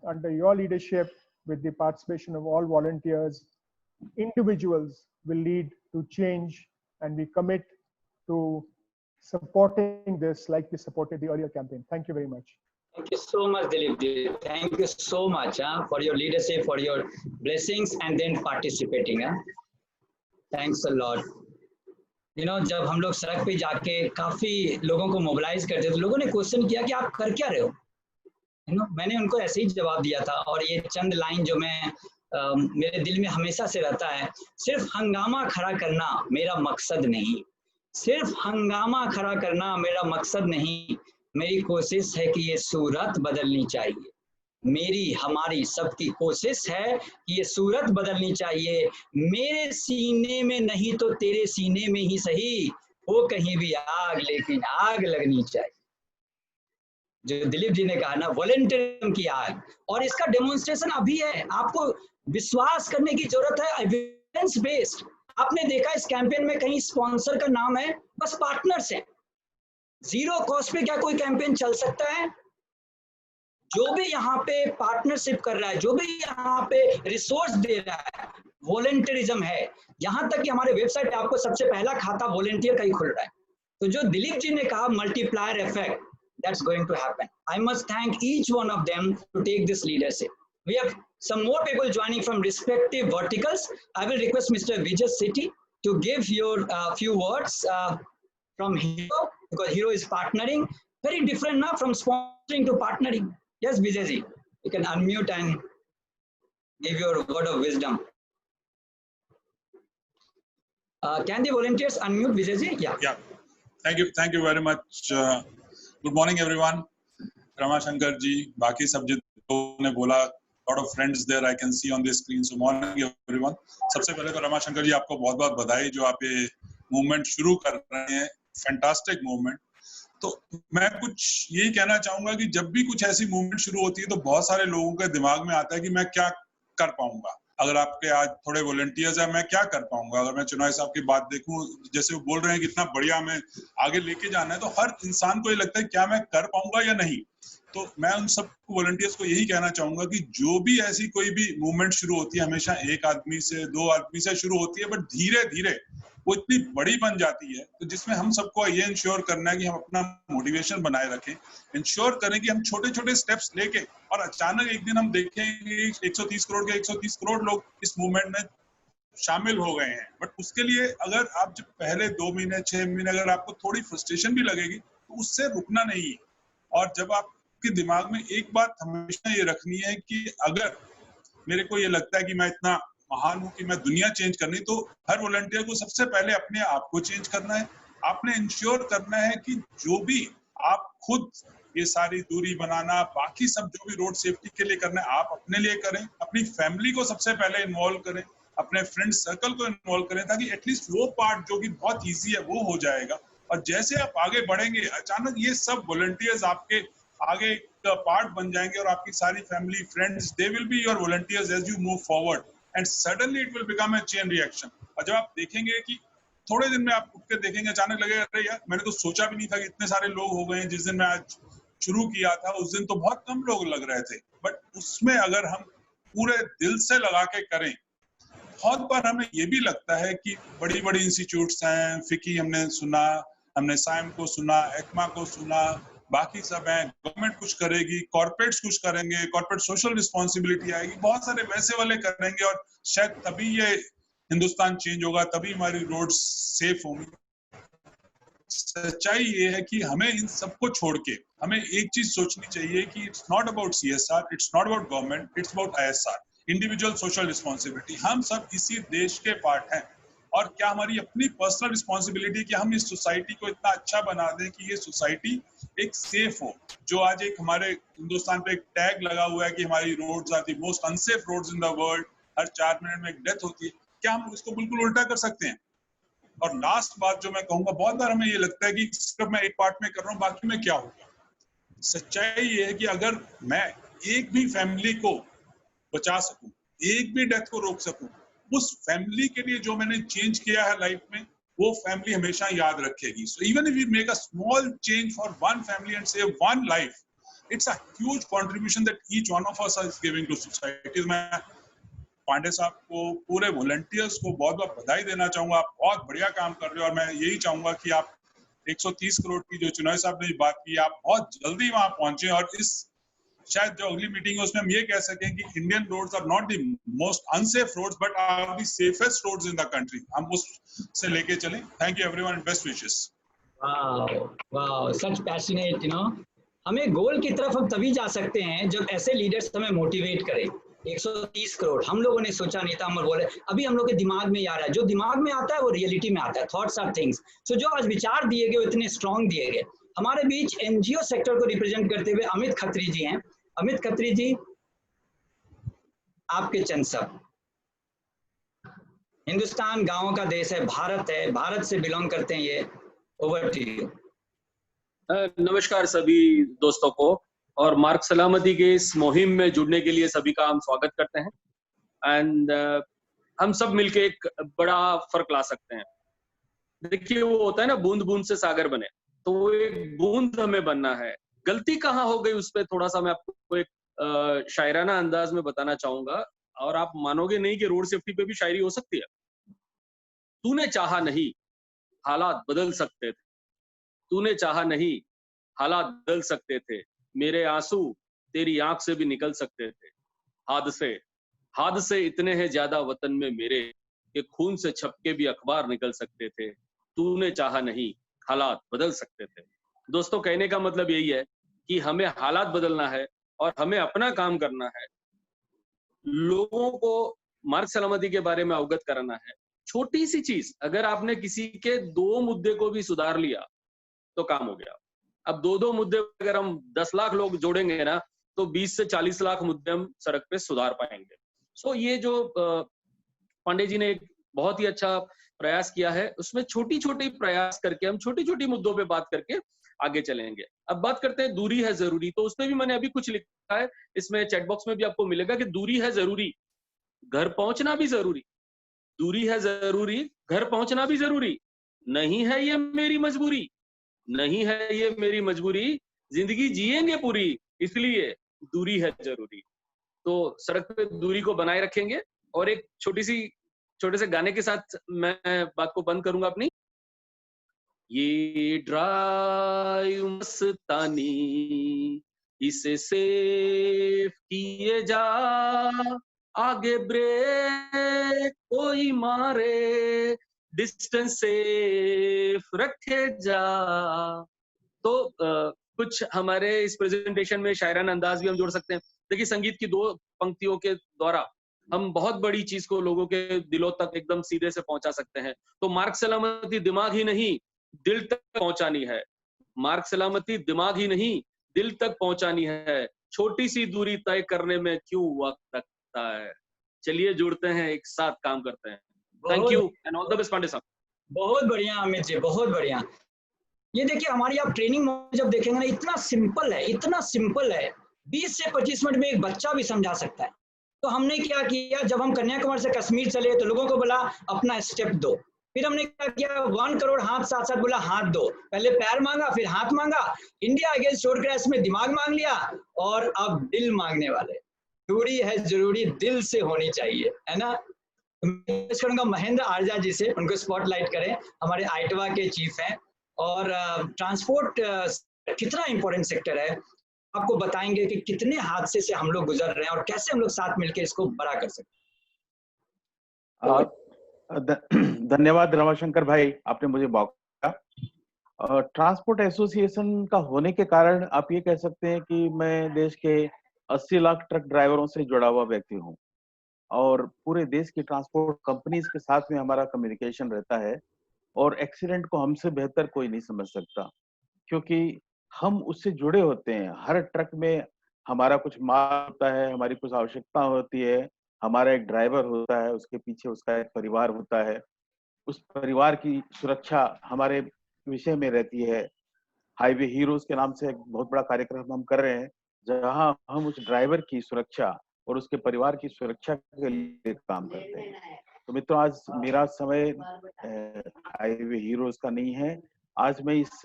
under your leadership, with the participation of all volunteers, individuals will lead to change, and we commit to supporting this like we supported the earlier campaign. Thank you very much. Thank you so much, Dilip. Thank you so much for your leadership, for your blessings, and then participating. Thanks a lot. जब हम लोग सड़क पे जाके काफी लोगों को mobilise करते तो लोगों ने क्वेश्चन किया कि आप कर क्या रहे हो? मैंने उनको ऐसे ही जवाब दिया था, और ये चंद लाइन जो मेरे दिल में हमेशा से रहता है, सिर्फ हंगामा खड़ा करना मेरा मकसद नहीं, सिर्फ हंगामा खड़ा करना मेरा मकसद नहीं, मेरी कोशिश है कि ये सूरत बदलनी चाहिए। मेरी हमारी सबकी कोशिश है कि ये सूरत बदलनी चाहिए। मेरे सीने में नहीं तो तेरे सीने में ही सही, हो कहीं भी आग, लेकिन आग लगनी चाहिए। जो दिलीप जी ने कहा ना, वॉलंटियरिज्म की आग, और इसका डेमोन्स्ट्रेशन अभी है। आपको विश्वास करने की जरूरत है, एविडेंस बेस्ड। आपने देखा इस कैंपेन में कहीं स्पॉन्सर का नाम है, बस पार्टनर्स हैं। जीरो कॉस्ट पे क्या कोई कैंपेन चल सकता है? जो भी यहाँ पे पार्टनरशिप कर रहा है, जो भी यहाँ पे रिसोर्स दे रहा है, वॉलंटियरिज्म है। यहाँ तक कि हमारे वेबसाइट पे आपको सबसे पहला खाता वॉलंटियर का ही खुल रहा है। तो जो दिलीप जी ने कहा multiplier effect, that's going to happen. I must thank each one of them to take this leadership. We have some more people joining from respective verticals. I will request Mr. Vijay Sethi to give your few words from Hero, because Hero is partnering. Very different now from sponsoring to partnering. Yes, Vijay ji, you can unmute and give your word of wisdom. Can the volunteers unmute, Vijay ji? Yeah. Thank you very much. Good morning, everyone. Ramashankar ji, बाकी सब जितने ने बोला, lot of friends there I can see on the screen. So morning, everyone. सबसे पहले तो रमाशंकर जी आपको बहुत-बहुत बधाई जो आप ये मूवमेंट शुरू कर रहे हैं, फैंटास्टिक मूवमेंट। तो मैं कुछ यही कहना चाहूंगा कि जब भी कुछ ऐसी मूवमेंट शुरू होती है तो बहुत सारे लोगों के दिमाग में आता है कि मैं क्या कर पाऊंगा। अगर आपके आज थोड़े वॉलंटियर्स हैं, मैं क्या कर पाऊंगा। अगर मैं चुनाव साहब की बात देखूं, जैसे वो बोल रहे हैं कि इतना बढ़िया हमें आगे लेके जाना है, तो हर इंसान को ये लगता है क्या मैं कर पाऊंगा या नहीं। तो मैं उन सब वॉलंटियर्स को यही कहना चाहूंगा कि जो भी ऐसी कोई भी मूवमेंट शुरू होती है, हमेशा एक आदमी से, दो आदमी से शुरू होती है, बट धीरे धीरे वो इतनी बड़ी बन जाती है। तो जिसमें हम सबको ये इंश्योर करना है कि हम अपना मोटिवेशन बनाए रखें, इंश्योर करें कि हम छोटे छोटे स्टेप्स लेके, और अचानक एक दिन हम देखेंगे 130 करोड़ लोग इस मूवमेंट में शामिल हो गए हैं। बट उसके लिए अगर आप जब पहले 2 महीने 6 महीने अगर आपको थोड़ी फ्रस्ट्रेशन भी लगेगी तो उससे रुकना नहीं है। और जब आपके दिमाग में एक बात हमेशा ये रखनी है कि अगर मेरे को ये लगता है कि मैं इतना महान हूं कि मैं दुनिया चेंज करनी, तो हर वॉलंटियर को सबसे पहले अपने आप को चेंज करना है। आपने इंश्योर करना है कि जो भी आप खुद ये सारी दूरी बनाना, बाकी सब जो भी रोड सेफ्टी के लिए करना है, आप अपने लिए करें, अपनी फैमिली को सबसे पहले इन्वॉल्व करें, अपने फ्रेंड सर्कल को इन्वॉल्व करें, ताकि एटलीस्ट वो पार्ट जो कि बहुत ईजी है वो हो जाएगा। और जैसे आप आगे बढ़ेंगे, अचानक ये सब वॉलंटियर्स आपके आगे का पार्ट बन जाएंगे, और आपकी सारी family, friends, they will be your volunteers as you move forward, and suddenly it will become a chain reaction. और जब आप देखेंगे कि थोड़े दिन में आप उठ के देखेंगे, अचानक लगेगा अरे यार मैंने तो सोचा भी नहीं था कि इतने सारे लोग हो गए हैं। जिस दिन मैं आज शुरू किया था उस दिन तो बहुत कम लोग लग रहे थे, बट उसमें अगर हम पूरे दिल से लगा के करें, बहुत बार हमें ये भी लगता है कि बड़ी बड़ी इंस्टीट्यूट्स हैं, फिकी हमने सुना, हमने साइम को सुना, एक्मा को सुना, बाकी सब हैं, गवर्नमेंट कुछ करेगी, कॉर्पोरेट्स कुछ करेंगे, कॉर्पोरेट सोशल रिस्पॉन्सिबिलिटी आएगी, बहुत सारे वैसे वाले करेंगे, और शायद तभी ये हिंदुस्तान चेंज होगा, तभी हमारी रोड सेफ होंगी। सच्चाई ये है कि हमें इन सबको छोड़ के हमें एक चीज सोचनी चाहिए कि it's not about CSR, it's not about government, it's about ISR, individual social responsibility. हम सब इसी देश के पार्ट हैं, और क्या हमारी अपनी पर्सनल रिस्पॉन्सिबिलिटी कि हम इस सोसाइटी को इतना अच्छा बना दें कि ये सोसाइटी एक सेफ हो। जो आज एक हमारे हिंदुस्तान पे एक टैग लगा हुआ है कि हमारी roads are the most unsafe roads in the world, हर 4 मिनट में एक डेथ होती है, क्या हम इसको बिल्कुल उल्टा कर सकते हैं? और लास्ट बात जो मैं कहूंगा, बहुत बार हमें ये लगता है कि सिर्फ मैं एक पार्ट में कर रहा हूँ, बाकी में क्या होगा। सच्चाई ये है कि अगर मैं एक भी फैमिली को बचा सकूं, एक भी डेथ को रोक सकूं, उस फैमिली के लिए जो मैंने चेंज किया है लाइफ में, वो फैमिली हमेशा याद रखेगी। So even if we make a small change for one family and save one life, it's a huge contribution that each one of us is giving to society. मैं पांडे साहब को, पूरे वॉलंटियर्स को बहुत बहुत बधाई देना चाहूंगा। आप बहुत बढ़िया काम कर रहे हो और मैं यही चाहूंगा कि आप 130 करोड़ की जो चुनाव साहब ने बात की, आप बहुत जल्दी वहां पहुंचे और इस शायद जो अगली मीटिंग है उसमें हम ये कह सकें कि Indian roads are not the most unsafe roads but are the safest roads in the country. हम उससे लेके चलें। Thank you everyone and best wishes. Wow, such passionate, हमें गोल की तरफ हम तभी जा सकते हैं जब ऐसे लीडर्स हमें मोटिवेट करें। 130 करोड़ हम लोगों ने सोचा नहीं था, हम बोले अभी हम लोग के दिमाग में आ रहा है। जो दिमाग में आता है वो रियलिटी में आता है। Thoughts are things. सो जो आज विचार दिए गए वो इतने स्ट्रॉन्ग दिए गए। हमारे बीच एनजीओ सेक्टर को रिप्रेजेंट करते हुए अमित खत्री जी हैं। अमित खत्री जी, आपके चंद शब्द। हिंदुस्तान गांवों का देश है, भारत है, भारत से बिलोंग करते हैं ये। Over to you. नमस्कार सभी दोस्तों को, और मार्ग सलामती के इस मुहिम में जुड़ने के लिए सभी का हम स्वागत करते हैं। एंड हम सब मिलके एक बड़ा फर्क ला सकते हैं। देखिए, वो होता है ना, बूंद बूंद से सागर बने, तो वो एक बूंद हमें बनना है। गलती कहाँ हो गई उस पर थोड़ा सा मैं आपको एक शायराना अंदाज में बताना चाहूंगा, और आप मानोगे नहीं कि रोड सेफ्टी पे भी शायरी हो सकती है। तूने चाहा नहीं, हालात बदल सकते थे। तूने चाहा नहीं, हालात बदल सकते थे। मेरे आंसू तेरी आंख से भी निकल सकते थे। हादसे इतने हैं ज्यादा वतन में मेरे कि खून से छपके भी अखबार निकल सकते थे। तूने चाहा नहीं, हालात बदल सकते थे। दोस्तों, कहने का मतलब यही है कि हमें हालात बदलना है और हमें अपना काम करना है। लोगों को मार्ग सलामती के बारे में अवगत कराना है। छोटी सी चीज, अगर आपने किसी के 2 मुद्दे को भी सुधार लिया तो काम हो गया। अब 2 मुद्दे अगर हम 10 लाख लोग जोड़ेंगे ना, तो 20 से 40 लाख मुद्दे हम सड़क पे सुधार पाएंगे। सो ये जो पांडे जी ने एक बहुत ही अच्छा प्रयास किया है, उसमें छोटी छोटी प्रयास करके हम छोटी छोटी मुद्दों पे बात करके आगे चलेंगे। अब बात करते हैं दूरी है जरूरी, तो उसमें भी मैंने अभी कुछ लिखा है, इसमें चैट बॉक्स में भी आपको मिलेगा कि दूरी है जरूरी, घर पहुंचना भी जरूरी। दूरी है जरूरी, घर पहुंचना भी जरूरी। नहीं है ये मेरी मजबूरी, नहीं है ये मेरी मजबूरी, जिंदगी जिएंगे पूरी, इसलिए दूरी है जरूरी। तो सड़क पे दूरी को बनाए रखेंगे। और एक छोटे से गाने के साथ मैं बात को बंद करूंगा अपनी। ये ड्राइव मस्तानी, इसे सेफ किए जा, आगे ब्रेक कोई मारे, डिस्टेंस सेफ रखे जा। तो कुछ हमारे इस प्रेजेंटेशन में शायराना अंदाज भी हम जोड़ सकते हैं। देखिए, संगीत की 2 पंक्तियों के द्वारा हम बहुत बड़ी चीज को लोगों के दिलों तक एकदम सीधे से पहुंचा सकते हैं। तो मार्ग सलामती दिमाग ही नहीं, दिल तक पहुंचानी है। मार्ग सलामती दिमाग ही नहीं, दिल तक पहुंचानी है। छोटी सी दूरी तय करने में क्यों वक्त लगता है। चलिए जुड़ते हैं, एक साथ काम करते हैं। Thank you and all the best Pandey साहब। बहुत बढ़िया अमित जी, बहुत बढ़िया। ये देखिए, हमारी आप ट्रेनिंग जब देखेंगे ना, इतना सिंपल है, इतना सिंपल है। 20 से 25 मिनट में एक बच्चा भी समझा सकता है। तो हमने क्या किया, जब हम कन्याकुमारी से कश्मीर चले तो लोगों को बोला अपना स्टेप दो। फिर हमने क्या किया, 1 करोड़ हाथ साथ साथ बोला हाथ दो। पहले पैर मांगा, फिर हाथ मांगा। इंडिया अगेंस्ट रोड क्रैश में दिमाग मांग लिया और अब दिल मांगने वाले। दूरी है जरूरी, दिल से होनी चाहिए, है ना। करूंगा महेंद्र आर्जा जी से, उनको स्पॉटलाइट करें। हमारे आइटवा के चीफ हैं और ट्रांसपोर्ट कितना इंपॉर्टेंट सेक्टर है, आपको बताएंगे कि कितने हादसे से हम लोग गुजर रहे हैं और कैसे हम लोग साथ मिलकर इसको बड़ा कर सकते हैं। धन्यवाद रमाशंकर भाई, आपने मुझे मौका। ट्रांसपोर्ट एसोसिएशन का होने के कारण आप ये कह सकते हैं कि मैं देश के 80 लाख ट्रक ड्राइवरों से जुड़ा हुआ व्यक्ति हूँ और पूरे देश की ट्रांसपोर्ट कंपनीज के साथ में हमारा कम्युनिकेशन रहता है, और एक्सीडेंट को हमसे बेहतर कोई नहीं समझ सकता, क्योंकि हम उससे जुड़े होते हैं। हर ट्रक में हमारा कुछ माल होता है, हमारी कुछ आवश्यकता होती है, हमारा एक ड्राइवर होता है, उसके पीछे उसका एक परिवार होता है, उस परिवार की सुरक्षा हमारे विषय में रहती है। हाईवे हीरोज के नाम से एक बहुत बड़ा कार्यक्रम हम कर रहे हैं, जहां हम उस ड्राइवर की सुरक्षा और उसके परिवार की सुरक्षा के लिए काम करते हैं। तो मित्रों, आज मेरा समय हाईवे हीरोज का नहीं है। आज मैं इस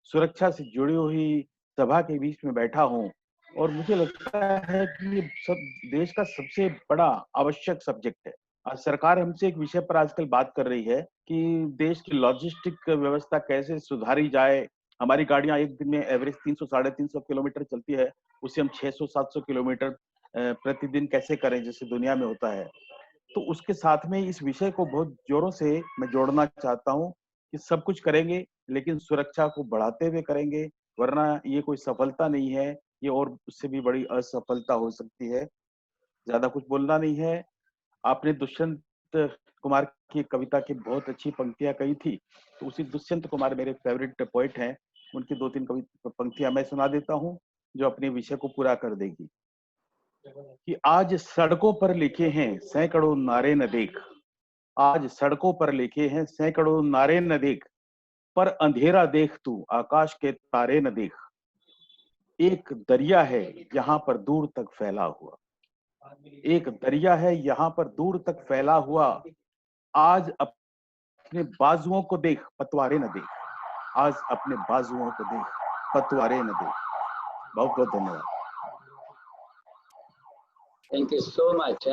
सुरक्षा से जुड़ी हुई सभा के बीच में बैठा हूं, और मुझे लगता है कि ये सब देश का सबसे बड़ा आवश्यक सब्जेक्ट है। आज सरकार हमसे एक विषय पर आजकल बात कर रही है कि देश की लॉजिस्टिक व्यवस्था कैसे सुधारी जाए। हमारी गाड़ियां एक दिन में एवरेज 300-350 किलोमीटर चलती है, उसे हम 600-700 किलोमीटर प्रतिदिन कैसे करें, जैसे दुनिया में होता है। तो उसके साथ में इस विषय को बहुत जोरों से मैं जोड़ना चाहता हूं कि सब कुछ करेंगे, लेकिन सुरक्षा को बढ़ाते हुए करेंगे, वरना ये कोई सफलता नहीं है, ये और उससे भी बड़ी असफलता हो सकती है। ज्यादा कुछ बोलना नहीं है। आपने दुष्यंत कुमार की कविता की बहुत अच्छी पंक्तियां कही थी, तो उसी दुष्यंत कुमार मेरे फेवरेट पोइट हैं, उनकी 2-3 पंक्तियां मैं सुना देता हूं, जो अपने विषय को पूरा कर देगी। कि आज सड़कों पर लिखे हैं सैकड़ों नारे न देख, आज सड़कों पर लिखे हैं सैकड़ों नारे न देख, पर अंधेरा देख तू आकाश के तारे न देख। एक दरिया है यहाँ पर दूर तक फैला हुआ, एक दरिया है यहाँ पर दूर तक फैला हुआ, आज अपने बाजुओं को देख पतवारे न देख, आज अपने बाजुओं को देख पतवारे न देख। बहुत बहुत धन्यवाद। Thank you so much.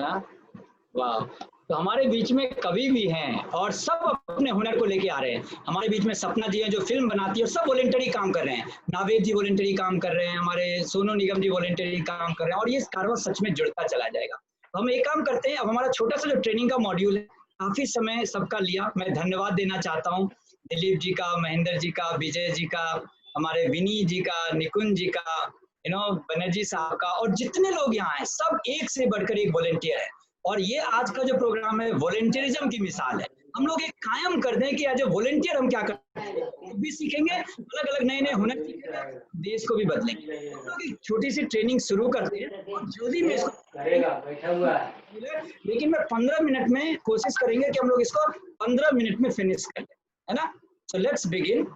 वाह, तो हमारे बीच में कवि भी हैं और सब अपने हुनर को लेके आ रहे हैं। हमारे बीच में सपना जी हैं जो फिल्म बनाती है, सब वॉलेंटरी काम कर रहे हैं। नावेद जी वॉलेंटरी काम कर रहे हैं, हमारे सोनू निगम जी वॉलेंटरी काम कर रहे हैं, और ये कारवा सच में जुड़ता चला जाएगा। तो हम एक काम करते हैं, अब हमारा छोटा सा जो ट्रेनिंग का मॉड्यूल है, काफी समय सबका लिया। मैं धन्यवाद देना चाहता हूँ दिलीप जी का, महेंद्र जी का, विजय जी का, हमारे विनी जी का, निकुंज जी का, बनर्जी साहब का, और जितने लोग यहाँ हैं सब एक से बढ़कर एक वॉलेंटियर है। और ये आज का जो प्रोग्राम है वॉलेंटियरिज्म की मिसाल है। हम लोग एक कायम कर दें कि एज ए वॉलेंटियर हम क्या करते हैं, भी सीखेंगे, अलग अलग नए नए हुनर सीखेंगे, देश को भी बदलेंगे। हम लोग एक छोटी सी ट्रेनिंग शुरू करते हैं, और जल्दी में इसको बैठा हुआ है, लेकिन मैं 15 मिनट में कोशिश करेंगे कि हम लोग इसको 15 मिनट में फिनिश कर लें, है ना। So let's begin.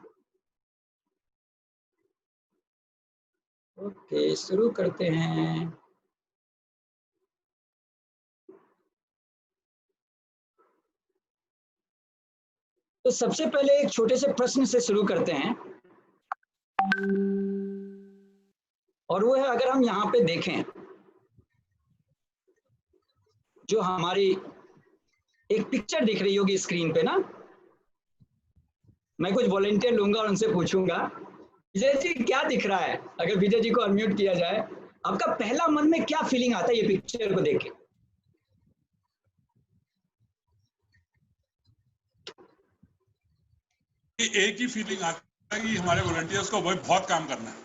ओके, शुरू करते हैं। तो सबसे पहले एक छोटे से प्रश्न से शुरू करते हैं, और वो है, अगर हम यहाँ पे देखें, जो हमारी एक पिक्चर दिख रही होगी स्क्रीन पे ना, मैं कुछ वॉलेंटियर लूंगा और उनसे पूछूंगा, विजय जी क्या दिख रहा है? अगर विजय जी को अनम्यूट किया जाए, आपका पहला मन में क्या फीलिंग आता है ये पिक्चर को देख के? एक ही फीलिंग आता है कि हमारे वॉलंटियर्स को बहुत काम करना है,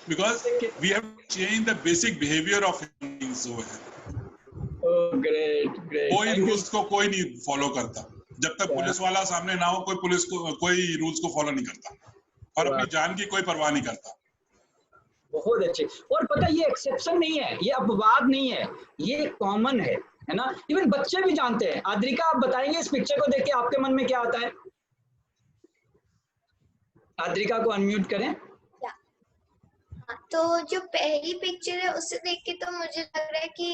because we have change the basic behaviour of human beings over here. Great great. कोई रूल्स को कोई नहीं फॉलो करता, जब तक पुलिस वाला सामने ना हो, कोई रूल्स को फॉलो नहीं करता, और अपनी जान की कोई परवाह नहीं करता। बहुत अच्छे। और पता, ये एक्सेप्शन नहीं है, ये अपवाद नहीं है, ये कॉमन है ना। इवन बच्चे भी जानते हैं। आद्रिका, आप बताएंगे इस पिक्चर को देख के आपके मन में क्या आता है? आद्रिका को अनम्यूट करें। तो जो पहली पिक्चर है उससे देख के तो मुझे लग रहा है कि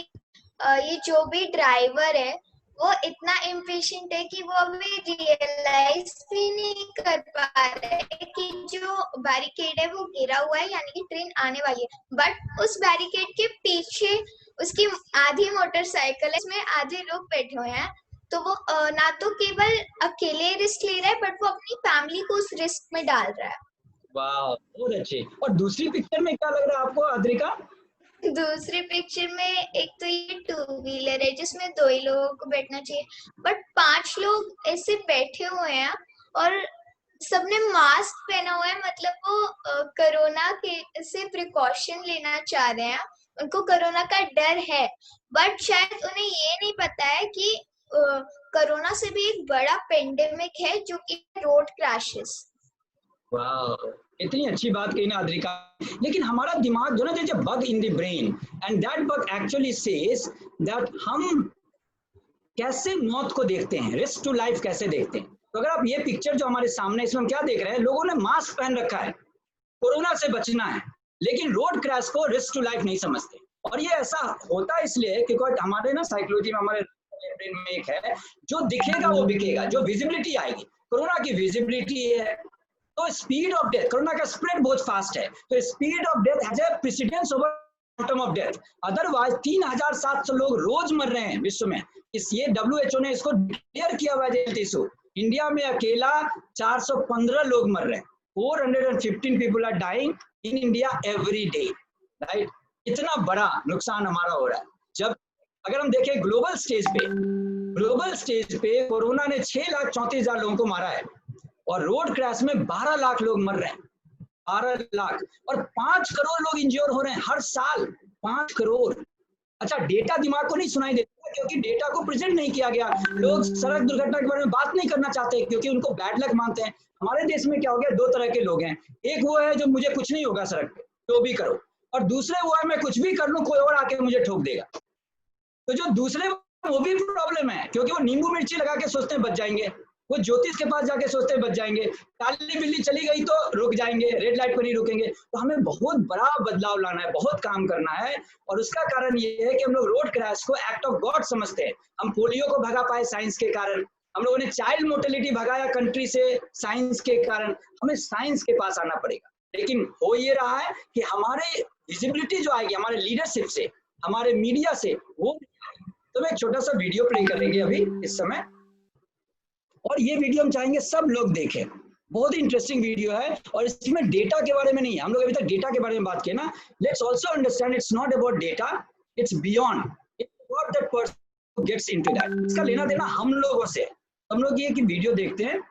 ये जो भी ड्राइवर है वो इतना इम्पेशेंट है कि वो अभी रियलाइज भी नहीं कर पा रहा है कि जो बैरिकेड है वो गिरा हुआ है, यानी कि ट्रेन आने वाली है। बट उस बैरिकेड के पीछे उसकी आधी मोटरसाइकिल है, उसमें आधे लोग बैठे हुए हैं, तो वो ना तो केवल अकेले रिस्क ले रहा है, बट वो अपनी फैमिली को उस रिस्क में डाल रहा है। वाह, बहुत अच्छे। और दूसरी पिक्चर में क्या लग रहा है आपको, आद्रिका? दूसरी पिक्चर में एक तो ये 2 व्हीलर है जिसमें 2 ही लोगों को बैठना चाहिए, बट 5 लोग ऐसे बैठे हुए हैं और सबने मास्क पहना हुआ है, मतलब वो कोरोना के से प्रिकॉशन लेना चाह रहे हैं। उनको कोरोना का डर है, बट शायद उन्हें ये नहीं पता है कि कोरोना से भी एक बड़ा पेंडेमिक है जो कि रोड क्रैशेस। वाह, इतनी अच्छी बात कही ना अद्रिका। लेकिन हमारा दिमाग जो ना, जैसे bug in the brain, and that bug actually says that हम कैसे मौत को देखते हैं, रिस्क टू लाइफ कैसे देखते हैं। तो अगर आप ये पिक्चर जो हमारे सामने, इसमें हम क्या देख रहे हैं, लोगों ने मास्क पहन रखा है, कोरोना से बचना है, लेकिन रोड क्रैश को रिस्क टू लाइफ नहीं समझते। और ये ऐसा होता है इसलिए क्योंकि हमारे ना साइकोलॉजी में, हमारे ब्रेन में एक है, जो दिखेगा वो बिकेगा, जो विजिबिलिटी आएगी। कोरोना की विजिबिलिटी है, तो स्पीड ऑफ डेथ, कोरोना का स्प्रेड बहुत फास्ट है, तो speed of death has a precedence over quantum of death. Otherwise 3700 लोग रोज मर रहे हैं विश्व में। ये WHO ने इसको डिक्लेयर किया हुआ है इशू। इंडिया में अकेला 415 लोग मर रहे हैं, 415 people are dying in India every day, right. इतना बड़ा नुकसान हमारा हो रहा है। जब अगर हम देखें ग्लोबल स्टेज पे कोरोना ने 6,34,000 लोगों को मारा है, और रोड क्रैश में 12 लाख लोग मर रहे हैं, 12 लाख, और 5 करोड़ लोग इंज्योर हो रहे हैं हर साल, 5 करोड़। अच्छा, डेटा दिमाग को नहीं सुनाई देता क्योंकि डेटा को प्रेजेंट नहीं किया गया। लोग सड़क दुर्घटना के बारे में बात नहीं करना चाहते क्योंकि उनको बैड लक मानते हैं। हमारे देश में क्या हो गया, 2 तरह के लोग हैं। एक वो है जो मुझे कुछ नहीं होगा सड़क पे, जो भी करो, और दूसरे वो है मैं कुछ भी कर लूं कोई और आके मुझे ठोक देगा। तो जो दूसरे, वो भी प्रॉब्लम है क्योंकि वो नींबू मिर्ची लगा के सोचते हैं बच जाएंगे, वो ज्योतिष के पास जाके सोचते हैं बच जाएंगे, काली बिल्ली चली गई तो रुक जाएंगे, रेड लाइट पर नहीं रुकेंगे। तो हमें बहुत बड़ा बदलाव लाना है, बहुत काम करना है, और उसका कारण ये है कि हम लोग रोड क्रैश को एक्ट ऑफ गॉड समझते हैं। हम पोलियो को भगा पाए साइंस के कारण, हम लोगों ने चाइल्ड मोर्टेलिटी भगाया कंट्री से साइंस के कारण। हमें साइंस के पास आना पड़ेगा, लेकिन हो ये रहा है कि हमारे विजिबिलिटी जो आएगी हमारे लीडरशिप से, हमारे मीडिया से, वो। तो मैं एक छोटा सा वीडियो प्ले करेंगे अभी इस समय, और ये वीडियो हम चाहेंगे सब लोग देखें। बहुत ही इंटरेस्टिंग वीडियो है, और इसमें डेटा के बारे में नहीं, हम लोग अभी तक डेटा के बारे में बात किया ना। Let's also understand it's not about data, it's beyond, it's what that person gets into that. इसका लेना देना हम लोगों से। हम लोग ये कि वीडियो देखते हैं।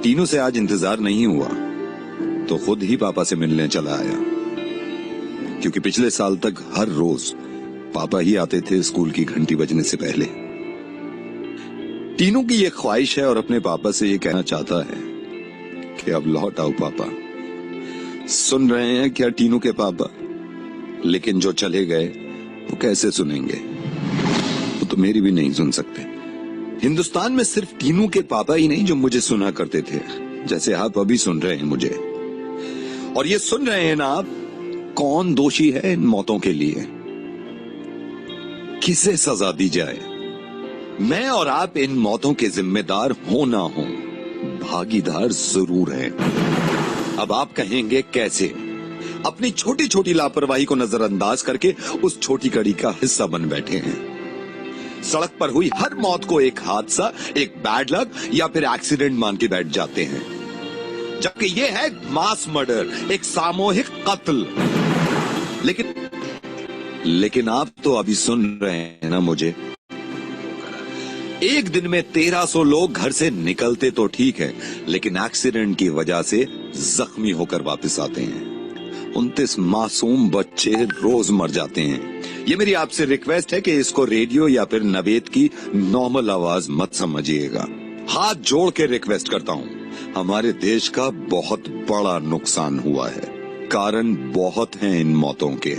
तीनों से आज इंतजार नहीं हुआ तो खुद ही पापा से मिलने चला आया, क्योंकि पिछले साल तक हर रोज पापा ही आते थे स्कूल की घंटी बजने से पहले। टीनू की ये ख्वाहिश है और अपने पापा से ये कहना चाहता है कि अब लौट आओ पापा। सुन रहे हैं क्या टीनू के पापा? लेकिन जो चले गए वो कैसे सुनेंगे? वो तो मेरी भी नहीं सुन सकते। हिंदुस्तान में सिर्फ टीनू के पापा ही नहीं जो मुझे सुना करते थे, जैसे आप अभी सुन रहे हैं मुझे। और ये सुन रहे हैं ना आप, कौन दोषी है इन मौतों के लिए? किसे सजा दी जाए? मैं और आप इन मौतों के जिम्मेदार हो ना हो, भागीदार जरूर हैं। अब आप कहेंगे कैसे? अपनी छोटी छोटी लापरवाही को नजरअंदाज करके उस छोटी कड़ी का हिस्सा बन बैठे हैं। सड़क पर हुई हर मौत को एक हादसा, एक बैड लक या फिर एक्सीडेंट मान के बैठ जाते हैं, जबकि ये है मास मर्डर, एक सामूहिक कत्ल। लेकिन आप तो अभी सुन रहे हैं ना मुझे। एक दिन में 1300 लोग घर से निकलते तो ठीक है, लेकिन एक्सीडेंट की वजह से जख्मी होकर वापस आते हैं। 29 मासूम बच्चे रोज मर जाते हैं। ये मेरी आपसे रिक्वेस्ट है कि इसको रेडियो या फिर नवेद की नॉर्मल आवाज मत समझिएगा। हाथ जोड़ के रिक्वेस्ट करता हूं, हमारे देश का बहुत बड़ा नुकसान हुआ है। कारण बहुत हैं इन मौतों के,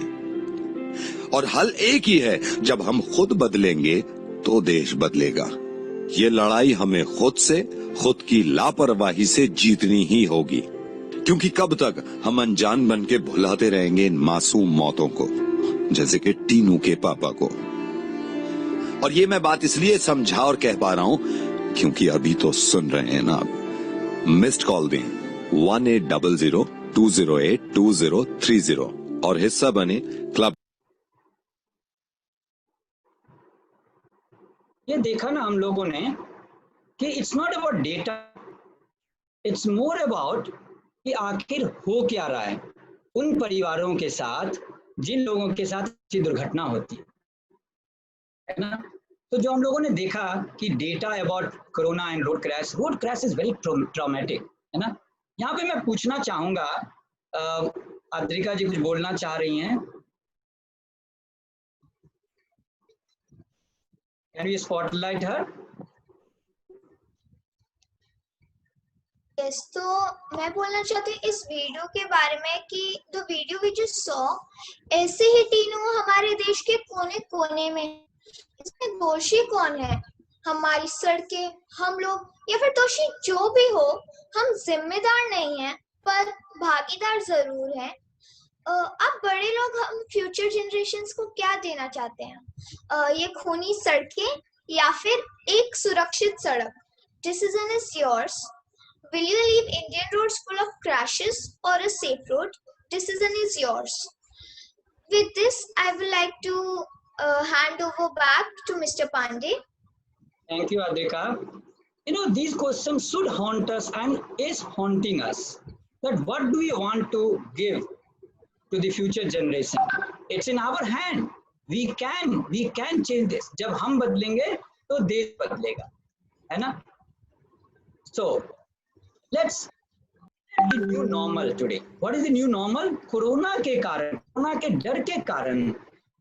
और हल एक ही है, जब हम खुद बदलेंगे तो देश बदलेगा। ये लड़ाई हमें खुद से, खुद की लापरवाही से जीतनी ही होगी, क्योंकि कब तक हम अनजान बन के भुलाते रहेंगे इन मासूम मौतों को, जैसे कि टीनू के पापा को। और ये मैं बात इसलिए समझा और कह पा रहा हूं क्योंकि अभी तो सुन रहे हैं ना आप। मिस्ड कॉल दें 1800-208-2030 और हिस्सा बने क्लब। ये देखा ना हम लोगों ने कि it's not about data, it's more about कि आखिर हो क्या रहा है उन परिवारों के साथ जिन लोगों के साथ अच्छी दुर्घटना होती है ना। तो जो हम लोगों ने देखा कि data about corona and road crash is very traumatic, है ना। यहाँ पे मैं पूछना चाहूंगा, अद्रिका जी कुछ बोलना चाह रही हैं? Can we spotlight her? Yes, तो मैं बोलना चाहती हूँ इस वीडियो के बारे में कि the video we just saw, ऐसे ही टीनू हमारे देश के कोने कोने में। इसमें दोषी कौन है? हमारी सड़कें, हम लोग, या फिर दोषी जो भी हो, हम जिम्मेदार नहीं हैं पर भागीदार जरूर हैं। अब बड़े लोग हम फ्यूचर जनरेशंस को क्या देना चाहते हैं? ये खूनी सड़कें या फिर एक सुरक्षित सड़क? Decision is yours. Will you leave Indian roads full of crashes or a safe road? Decision is yours. With this, I would like to hand over back to Mr. Pandey. Thank you, Adrika. You know, these questions should haunt us and is haunting us. That what do we want to give to the future generation? It's in our hand. We can change this. जब हम बदलेंगे तो देश बदलेगा, है ना? So let's the new normal today. What is the new normal? Corona के कारण, कोरोना के डर के कारण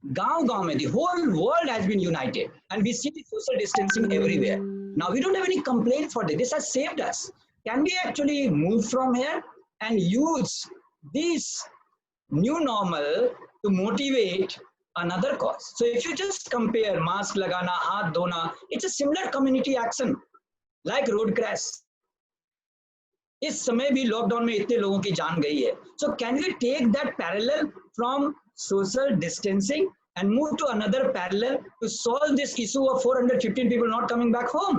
गांव-गांव में the whole world has been united and we see the social distancing everywhere. Now we don't have any complaint for this. This has saved us. Can we actually move from here and use this new normal to motivate another cause? So if you just compare mask lagana, haath dhona, it's a similar community action like road crash. इस समय भी lockdown में इतने लोगों की जान गई है. So can we take that parallel from social distancing and move to another parallel to solve this issue of 415 people not coming back home?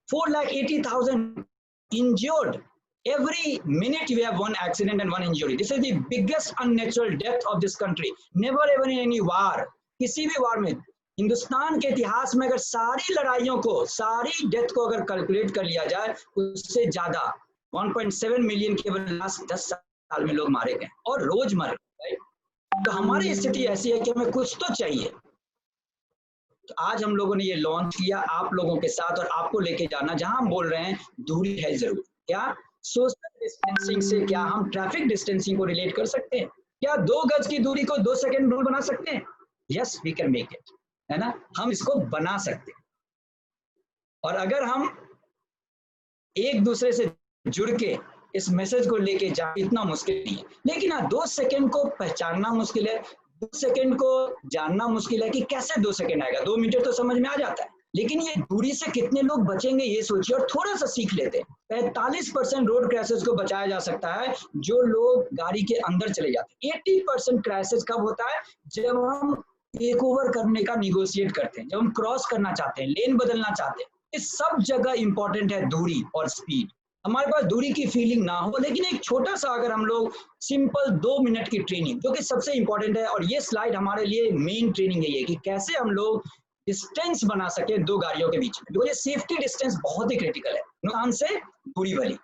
4,80,000 injured. Every minute we have one accident and one injury. This is the biggest unnatural death of this country. Never ever in any war. किसी भी वार में हिंदुस्तान के इतिहास में अगर सारी लड़ाइयों को, सारी डेथ को अगर कैलकुलेट कर लिया जाए, उससे ज्यादा 1.7 मिलियन केवल लास्ट 10 साल में लोग मारे गए और रोज मर गए। तो हमारी स्थिति ऐसी है कि हमें कुछ तो चाहिए। तो आज हम लोगों ने ये लॉन्च किया आप लोगों के साथ और आपको लेके जाना, जहां हम बोल रहे हैं दूरी है जरूर। क्या सोशल डिस्टेंसिंग से क्या हम ट्रैफिक डिस्टेंसिंग को रिलेट कर सकते हैं? क्या 2 गज की दूरी को 2 सेकंड रूल बना सकते हैं? Yes, we can make it, है ना। हम इसको बना सकते हैं और अगर हम एक दूसरे से जुड़ के इस मैसेज को लेके जा, इतना मुश्किल नहीं है, लेकिन हाँ 2 सेकंड को पहचानना मुश्किल है, 2 सेकंड को जानना मुश्किल है कि कैसे 2 सेकंड आएगा। 2 मीटर तो समझ में आ जाता है, लेकिन ये दूरी से कितने लोग बचेंगे ये सोचिए और थोड़ा सा सीख लेते हैं। 45% रोड क्रैशेस को बचाया जा सकता है जो लोग गाड़ी के अंदर चले जाते हैं। 80% क्रैशेस कब होता है? जब हम टेक ओवर करने का निगोशिएट करते हैं, जब हम क्रॉस करना चाहते हैं, लेन बदलना चाहते हैं। इस सब जगह इंपॉर्टेंट है दूरी और स्पीड। हमारे पास दूरी की फीलिंग ना हो, लेकिन एक छोटा सा अगर हम लोग सिंपल 2 मिनट की ट्रेनिंग, जो कि सबसे इंपॉर्टेंट है, और ये स्लाइड हमारे लिए मेन ट्रेनिंग है ये कि कैसे हम लोग डिस्टेंस बना सके 2 गाड़ियों के बीच में, क्योंकि ये सेफ्टी डिस्टेंस बहुत ही क्रिटिकल है। नुकसान से दूरी वाली,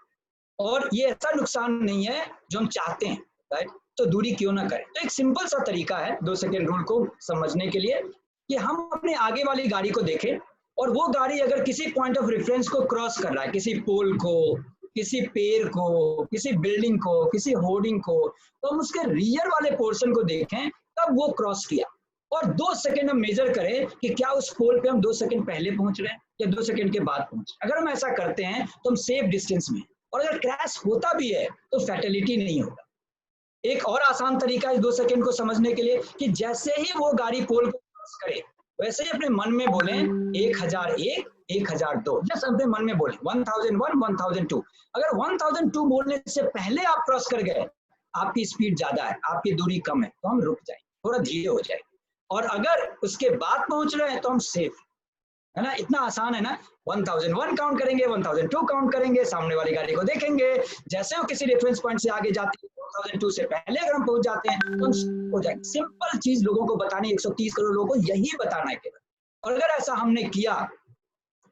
और ये ऐसा नुकसान नहीं है जो हम चाहते हैं, राइट? तो दूरी क्यों ना करें। तो एक सिंपल सा तरीका है 2 सेकेंड रूल को समझने के लिए कि हम अपने आगे वाली गाड़ी को देखें और वो गाड़ी अगर किसी पॉइंट ऑफ रेफरेंस को क्रॉस कर रहा है, किसी पोल को, किसी पेड़ को, किसी बिल्डिंग को, किसी होर्डिंग को, तो हम उसके रियर वाले पोर्शन को देखें तब वो क्रॉस किया, और 2 सेकंड हम मेजर करें कि क्या उस पोल पे हम 2 सेकंड पहले पहुंच रहे हैं या 2 सेकंड के बाद पहुंच रहे हैं। अगर हम ऐसा करते हैं तो हम सेफ डिस्टेंस में, और अगर क्रैश होता भी है तो फैटेलिटी नहीं होगा। एक और आसान तरीका है 2 सेकंड को समझने के लिए कि जैसे ही वो गाड़ी पोल को क्रॉस करे वैसे ही अपने मन में बोलें 1001, 1002, जस्ट अपने मन में बोलें 1001, 1002। अगर 1002 बोलने से पहले आप क्रॉस कर गए, आपकी स्पीड ज्यादा है, आपकी दूरी कम है, तो हम रुक जाए, थोड़ा धीरे हो जाए, और अगर उसके बाद पहुंच रहे हैं तो हम सेफ है ना। इतना आसान है ना। 1001 काउंट करेंगे, 1002 काउंट करेंगे, सामने वाली गाड़ी को देखेंगे, जैसे वो किसी रेफरेंस पॉइंट से आगे जाती है 1002 से पहले अगर हम पहुंच जाते हैं तो हम हो जाएंगे। सिंपल चीज लोगों को बतानी, 130 करोड़ लोगों को यही बताना है केवल, और अगर ऐसा हमने किया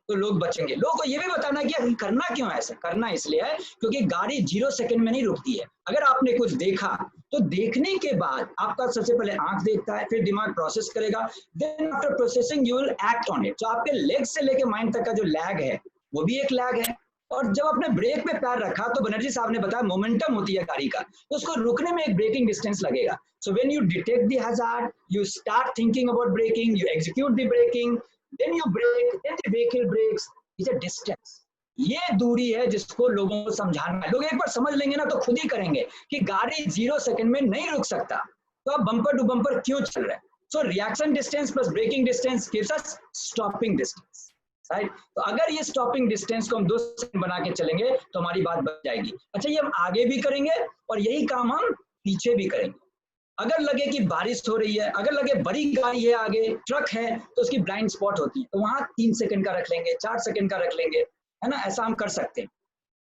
तो लोग बचेंगे। लोगों को ये भी बताना है कि करना क्यों है ऐसा। करना इसलिए है क्योंकि गाड़ी 0 सेकंड में नहीं रुकती है। अगर आपने कुछ देखा तो देखने के बाद आपका सबसे पहले आंख देखता है, फिर दिमाग प्रोसेस करेगा, then after processing you will act on it. तो आपके लेग से लेके माइंड तक का जो लैग है वो भी एक लैग है। और जब आपने ब्रेक पे पैर रखा तो बनर्जी साहब ने बताया मोमेंटम होती है गाड़ी का, तो उसको रुकने में एक ब्रेकिंग डिस्टेंस लगेगा। So when you detect the hazard, you start thinking about braking, you execute the braking, then you brake, then the vehicle brakes. It's a distance. ये दूरी है जिसको लोगों को समझाना है। लोग एक बार समझ लेंगे ना तो खुद ही करेंगे कि गाड़ी 0 सेकंड में नहीं रुक सकता, तो आप बम्पर टू बम्पर क्यों चल रहे हैं। So reaction distance plus braking distance gives us stopping distance, right. तो अगर ये स्टॉपिंग डिस्टेंस को हम 2 सेकंड बना के चलेंगे तो हमारी बात बच जाएगी। अच्छा, ये हम आगे भी करेंगे और यही काम हम पीछे भी करेंगे। अगर लगे कि बारिश हो रही है, अगर लगे बड़ी गाड़ी है आगे, ट्रक है, तो उसकी ब्लाइंड स्पॉट होती है, तो वहां 3 सेकंड का रख लेंगे, 4 सेकंड का रख लेंगे, है ना। ऐसा हम कर सकते हैं।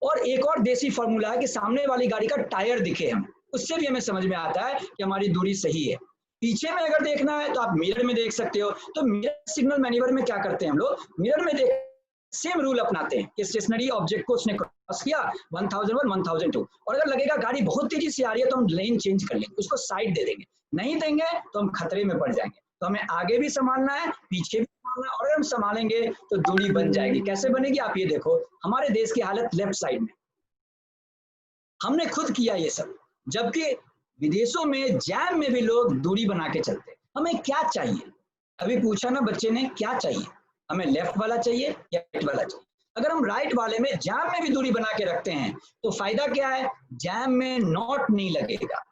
और एक और देसी फॉर्मूला है कि सामने वाली गाड़ी का टायर दिखे हमें, उससे भी हमें समझ में आता है कि हमारी दूरी सही है। पीछे में अगर देखना है तो आप मिरर में देख सकते हो। तो मिरर सिग्नल मैन्यूवर में क्या करते हैं हम लोग, मिरर में देख सेम रूल अपनाते हैं कि स्टेशनरी ऑब्जेक्ट को उसने क्रॉस किया 1001, 1002, और अगर लगेगा गाड़ी बहुत तेजी से आ रही है तो हम लेन चेंज कर लेंगे, उसको साइड दे देंगे। नहीं देंगे तो हम खतरे में पड़ जाएंगे। तो हमें आगे भी संभालना है, पीछे भी संभालना है, और अगर हम संभालेंगे तो दूरी बन जाएगी। कैसे बनेगी आप ये देखो, हमारे देश की हालत लेफ्ट साइड में, हमने खुद किया ये सब, जबकि विदेशों में जैम में भी लोग दूरी बना के चलते हैं। हमें क्या चाहिए, अभी पूछा ना बच्चे ने, क्या चाहिए हमें, लेफ्ट वाला चाहिए या राइट वाला चाहिए। अगर हम राइट वाले में जैम में भी दूरी बना के रखते हैं तो फायदा क्या है, जैम में नॉट नहीं लगेगा।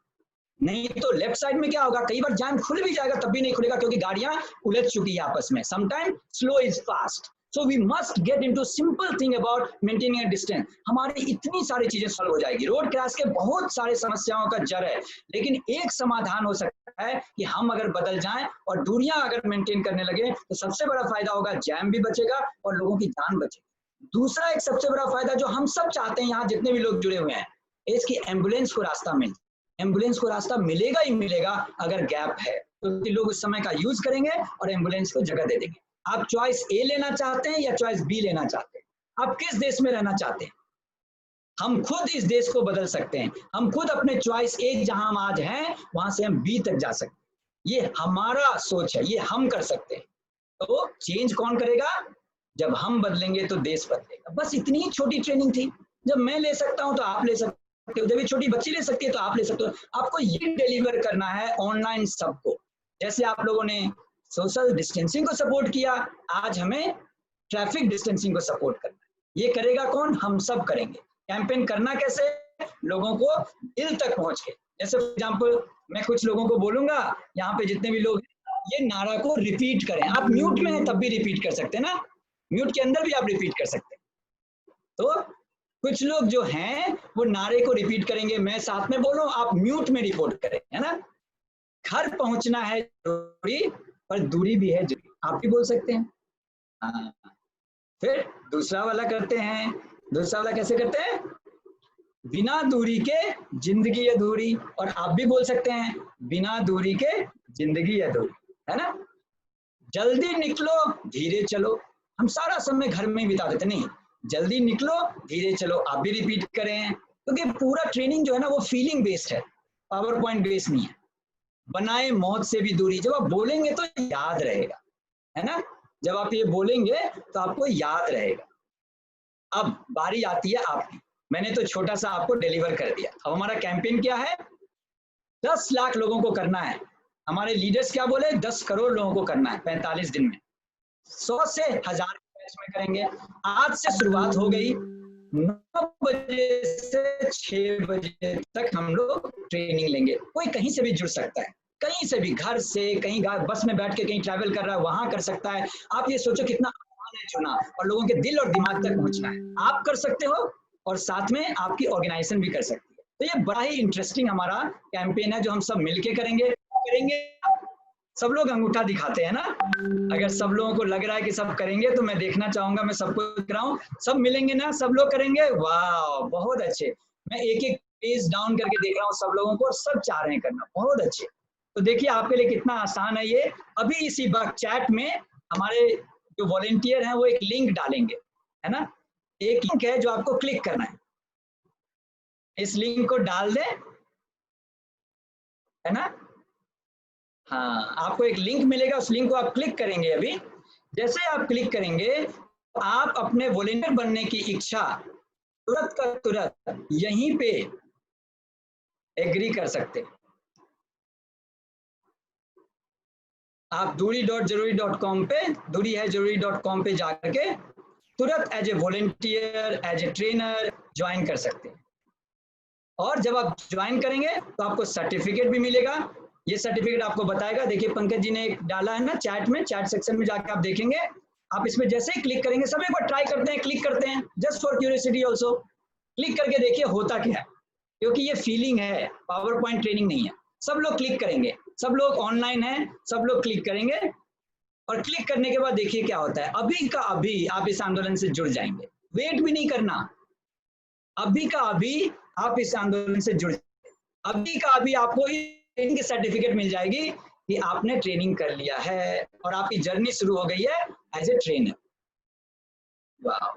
नहीं तो लेफ्ट साइड में क्या होगा, कई बार जैम खुल भी जाएगा तब भी नहीं खुलेगा क्योंकि गाड़ियां उलझ चुकी है आपस में। Sometime slow is fast, so we must get into simple thing about maintaining a distance. हमारी इतनी सारी चीजें सॉल्व हो जाएगी। रोड क्रैश के बहुत सारे समस्याओं का जड़ है, लेकिन एक समाधान हो सकता है कि हम अगर बदल जाएं और दूरियां अगर मेंटेन करने लगे तो सबसे बड़ा फायदा होगा, जैम भी बचेगा और लोगों की जान बचेगी। दूसरा एक सबसे बड़ा फायदा जो हम सब चाहते हैं, यहाँ जितने भी लोग जुड़े हुए हैं, इसकी एम्बुलेंस को रास्ता मिले। एम्बुलेंस को रास्ता मिलेगा ही मिलेगा अगर गैप है, तो लोग उस समय का यूज करेंगे और एम्बुलेंस को जगह दे देंगे। आप चॉइस ए लेना चाहते हैं या चॉइस बी लेना चाहते हैं, आप किस देश में रहना चाहते हैं। हम खुद इस देश को बदल सकते हैं। हम खुद अपने चॉइस ए जहां हम आज हैं वहां से हम बी तक जा सकते हैं। ये हमारा सोच है, ये हम कर सकते हैं। तो चेंज कौन करेगा, जब हम बदलेंगे तो देश बदलेगा। बस इतनी ही छोटी ट्रेनिंग थी। जब मैं ले सकता हूं तो आप ले सकते हो, जब ये छोटी बच्ची ले सकती है तो आप ले सकते हो। आपको ये डिलीवर करना है ऑनलाइन सबको। जैसे आप लोगों ने सोशल डिस्टेंसिंग को सपोर्ट किया, आज हमें ट्रैफिक डिस्टेंसिंग को सपोर्ट करना है। ये करेगा कौन? हम सब करेंगे। कैंपेन करना कैसे? लोगों को दिल तक पहुंच के, जैसे फॉर एग्जाम्पल मैं कुछ लोगों को बोलूंगा, यहाँ पे जितने भी लोग ये नारा को रिपीट करें। आप म्यूट में हैं तब भी रिपीट कर सकते हैं ना, म्यूट के अंदर भी आप रिपीट कर सकते हैं। तो कुछ लोग जो हैं वो नारे को रिपीट करेंगे, मैं साथ में बोलूं, आप म्यूट में रिपोर्ट करें, है ना। घर पहुंचना है जरूरी, पर दूरी भी है जरूरी, आप भी बोल सकते हैं। हाँ, फिर दूसरा वाला करते हैं। दूसरा वाला कैसे करते हैं? बिना दूरी के जिंदगी अधूरी, और आप भी बोल सकते हैं बिना दूरी के जिंदगी अधूरी, है ना। जल्दी निकलो धीरे चलो, हम सारा समय घर में बिता देते, नहीं, जल्दी निकलो धीरे चलो, आप भी रिपीट करें, क्योंकि पूरा ट्रेनिंग जो है ना वो फीलिंग बेस्ड है, पावर पॉइंट बेस्ड नहीं है। बनाए मौत से भी दूरी, जब आप बोलेंगे तो याद रहेगा, है ना। जब आप ये बोलेंगे तो आपको याद रहेगा। अब बारी आती है आपकी, मैंने तो छोटा सा आपको डिलीवर कर दिया। अब हमारा कैंपेन क्या है? 10 लाख लोगों को करना है। हमारे लीडर्स क्या बोले? 10 करोड़ लोगों को करना है 45 दिन में, 100 से 1000 में करेंगे। आज से शुरुआत हो गई, 9 बजे से 6 बजे तक हम लोग ट्रेनिंग लेंगे। कोई कहीं से भी जुड़ सकता है, कहीं से भी, घर से, कहीं बस में बैठ के कहीं ट्रैवल कर रहा है वहां कर सकता है। आप ये सोचो कितना आसान है चुना, और लोगों के दिल और दिमाग तक पहुंचना है। आप कर सकते हो और साथ में आपकी ऑर्गेनाइजेशन भी कर सकती है। तो ये बड़ा ही इंटरेस्टिंग हमारा कैंपेन है जो हम सब मिलके करेंगे। सब लोग अंगूठा दिखाते हैं ना, अगर सब लोगों को लग रहा है कि सब करेंगे तो मैं देखना चाहूंगा, मैं सबको दिख रहा हूँ, सब मिलेंगे ना, सब लोग करेंगे। वाह, बहुत अच्छे। मैं एक एक पेज डाउन करके देख रहा हूँ सब लोगों को, और सब चाह रहे हैं करना, बहुत अच्छे। तो देखिए आपके लिए कितना आसान है ये। अभी इसी वक्त चैट में हमारे जो वॉलेंटियर हैं वो एक लिंक डालेंगे, है ना। एक लिंक है जो आपको क्लिक करना है, इस लिंक को डाल दें, है ना। हाँ, आपको एक लिंक मिलेगा, उस लिंक को आप क्लिक करेंगे। अभी जैसे आप क्लिक करेंगे तो आप अपने वॉलेंटियर बनने की इच्छा तुरंत का तुरंत यहीं पे एग्री कर सकते हैं। आप दूरी.जरूरी.com पे, दूरी है जरूरी.com पे जाकर के तुरंत as a volunteer, as a trainer join कर सकते हैं। और जब आप ज्वाइन करेंगे तो आपको सर्टिफिकेट भी मिलेगा। ये सर्टिफिकेट आपको बताएगा, देखिए पंकज जी ने एक डाला है ना चैट में, चैट सेक्शन में जाकर आप देखेंगे। आप इसमें जैसे ही क्लिक करेंगे, सब एक बार ट्राई करते हैं, क्लिक करते हैं, just for curiosity also, click करके देखिए होता क्या है, क्योंकि ये फीलिंग है, पावर पॉइंट ट्रेनिंग नहीं है। सब लोग क्लिक करेंगे, सब लोग ऑनलाइन हैं, सब लोग क्लिक करेंगे, और क्लिक करने के बाद देखिए क्या होता है। अभी का अभी आप इस आंदोलन से जुड़ जाएंगे, वेट भी नहीं करना, अभी का अभी आप इस आंदोलन से जुड़, अभी का अभी आपको ट्रेनिंग की सर्टिफिकेट मिल जाएगी कि आपने ट्रेनिंग कर लिया है और आपकी जर्नी शुरू हो गई है एज ए ट्रेनर। वाह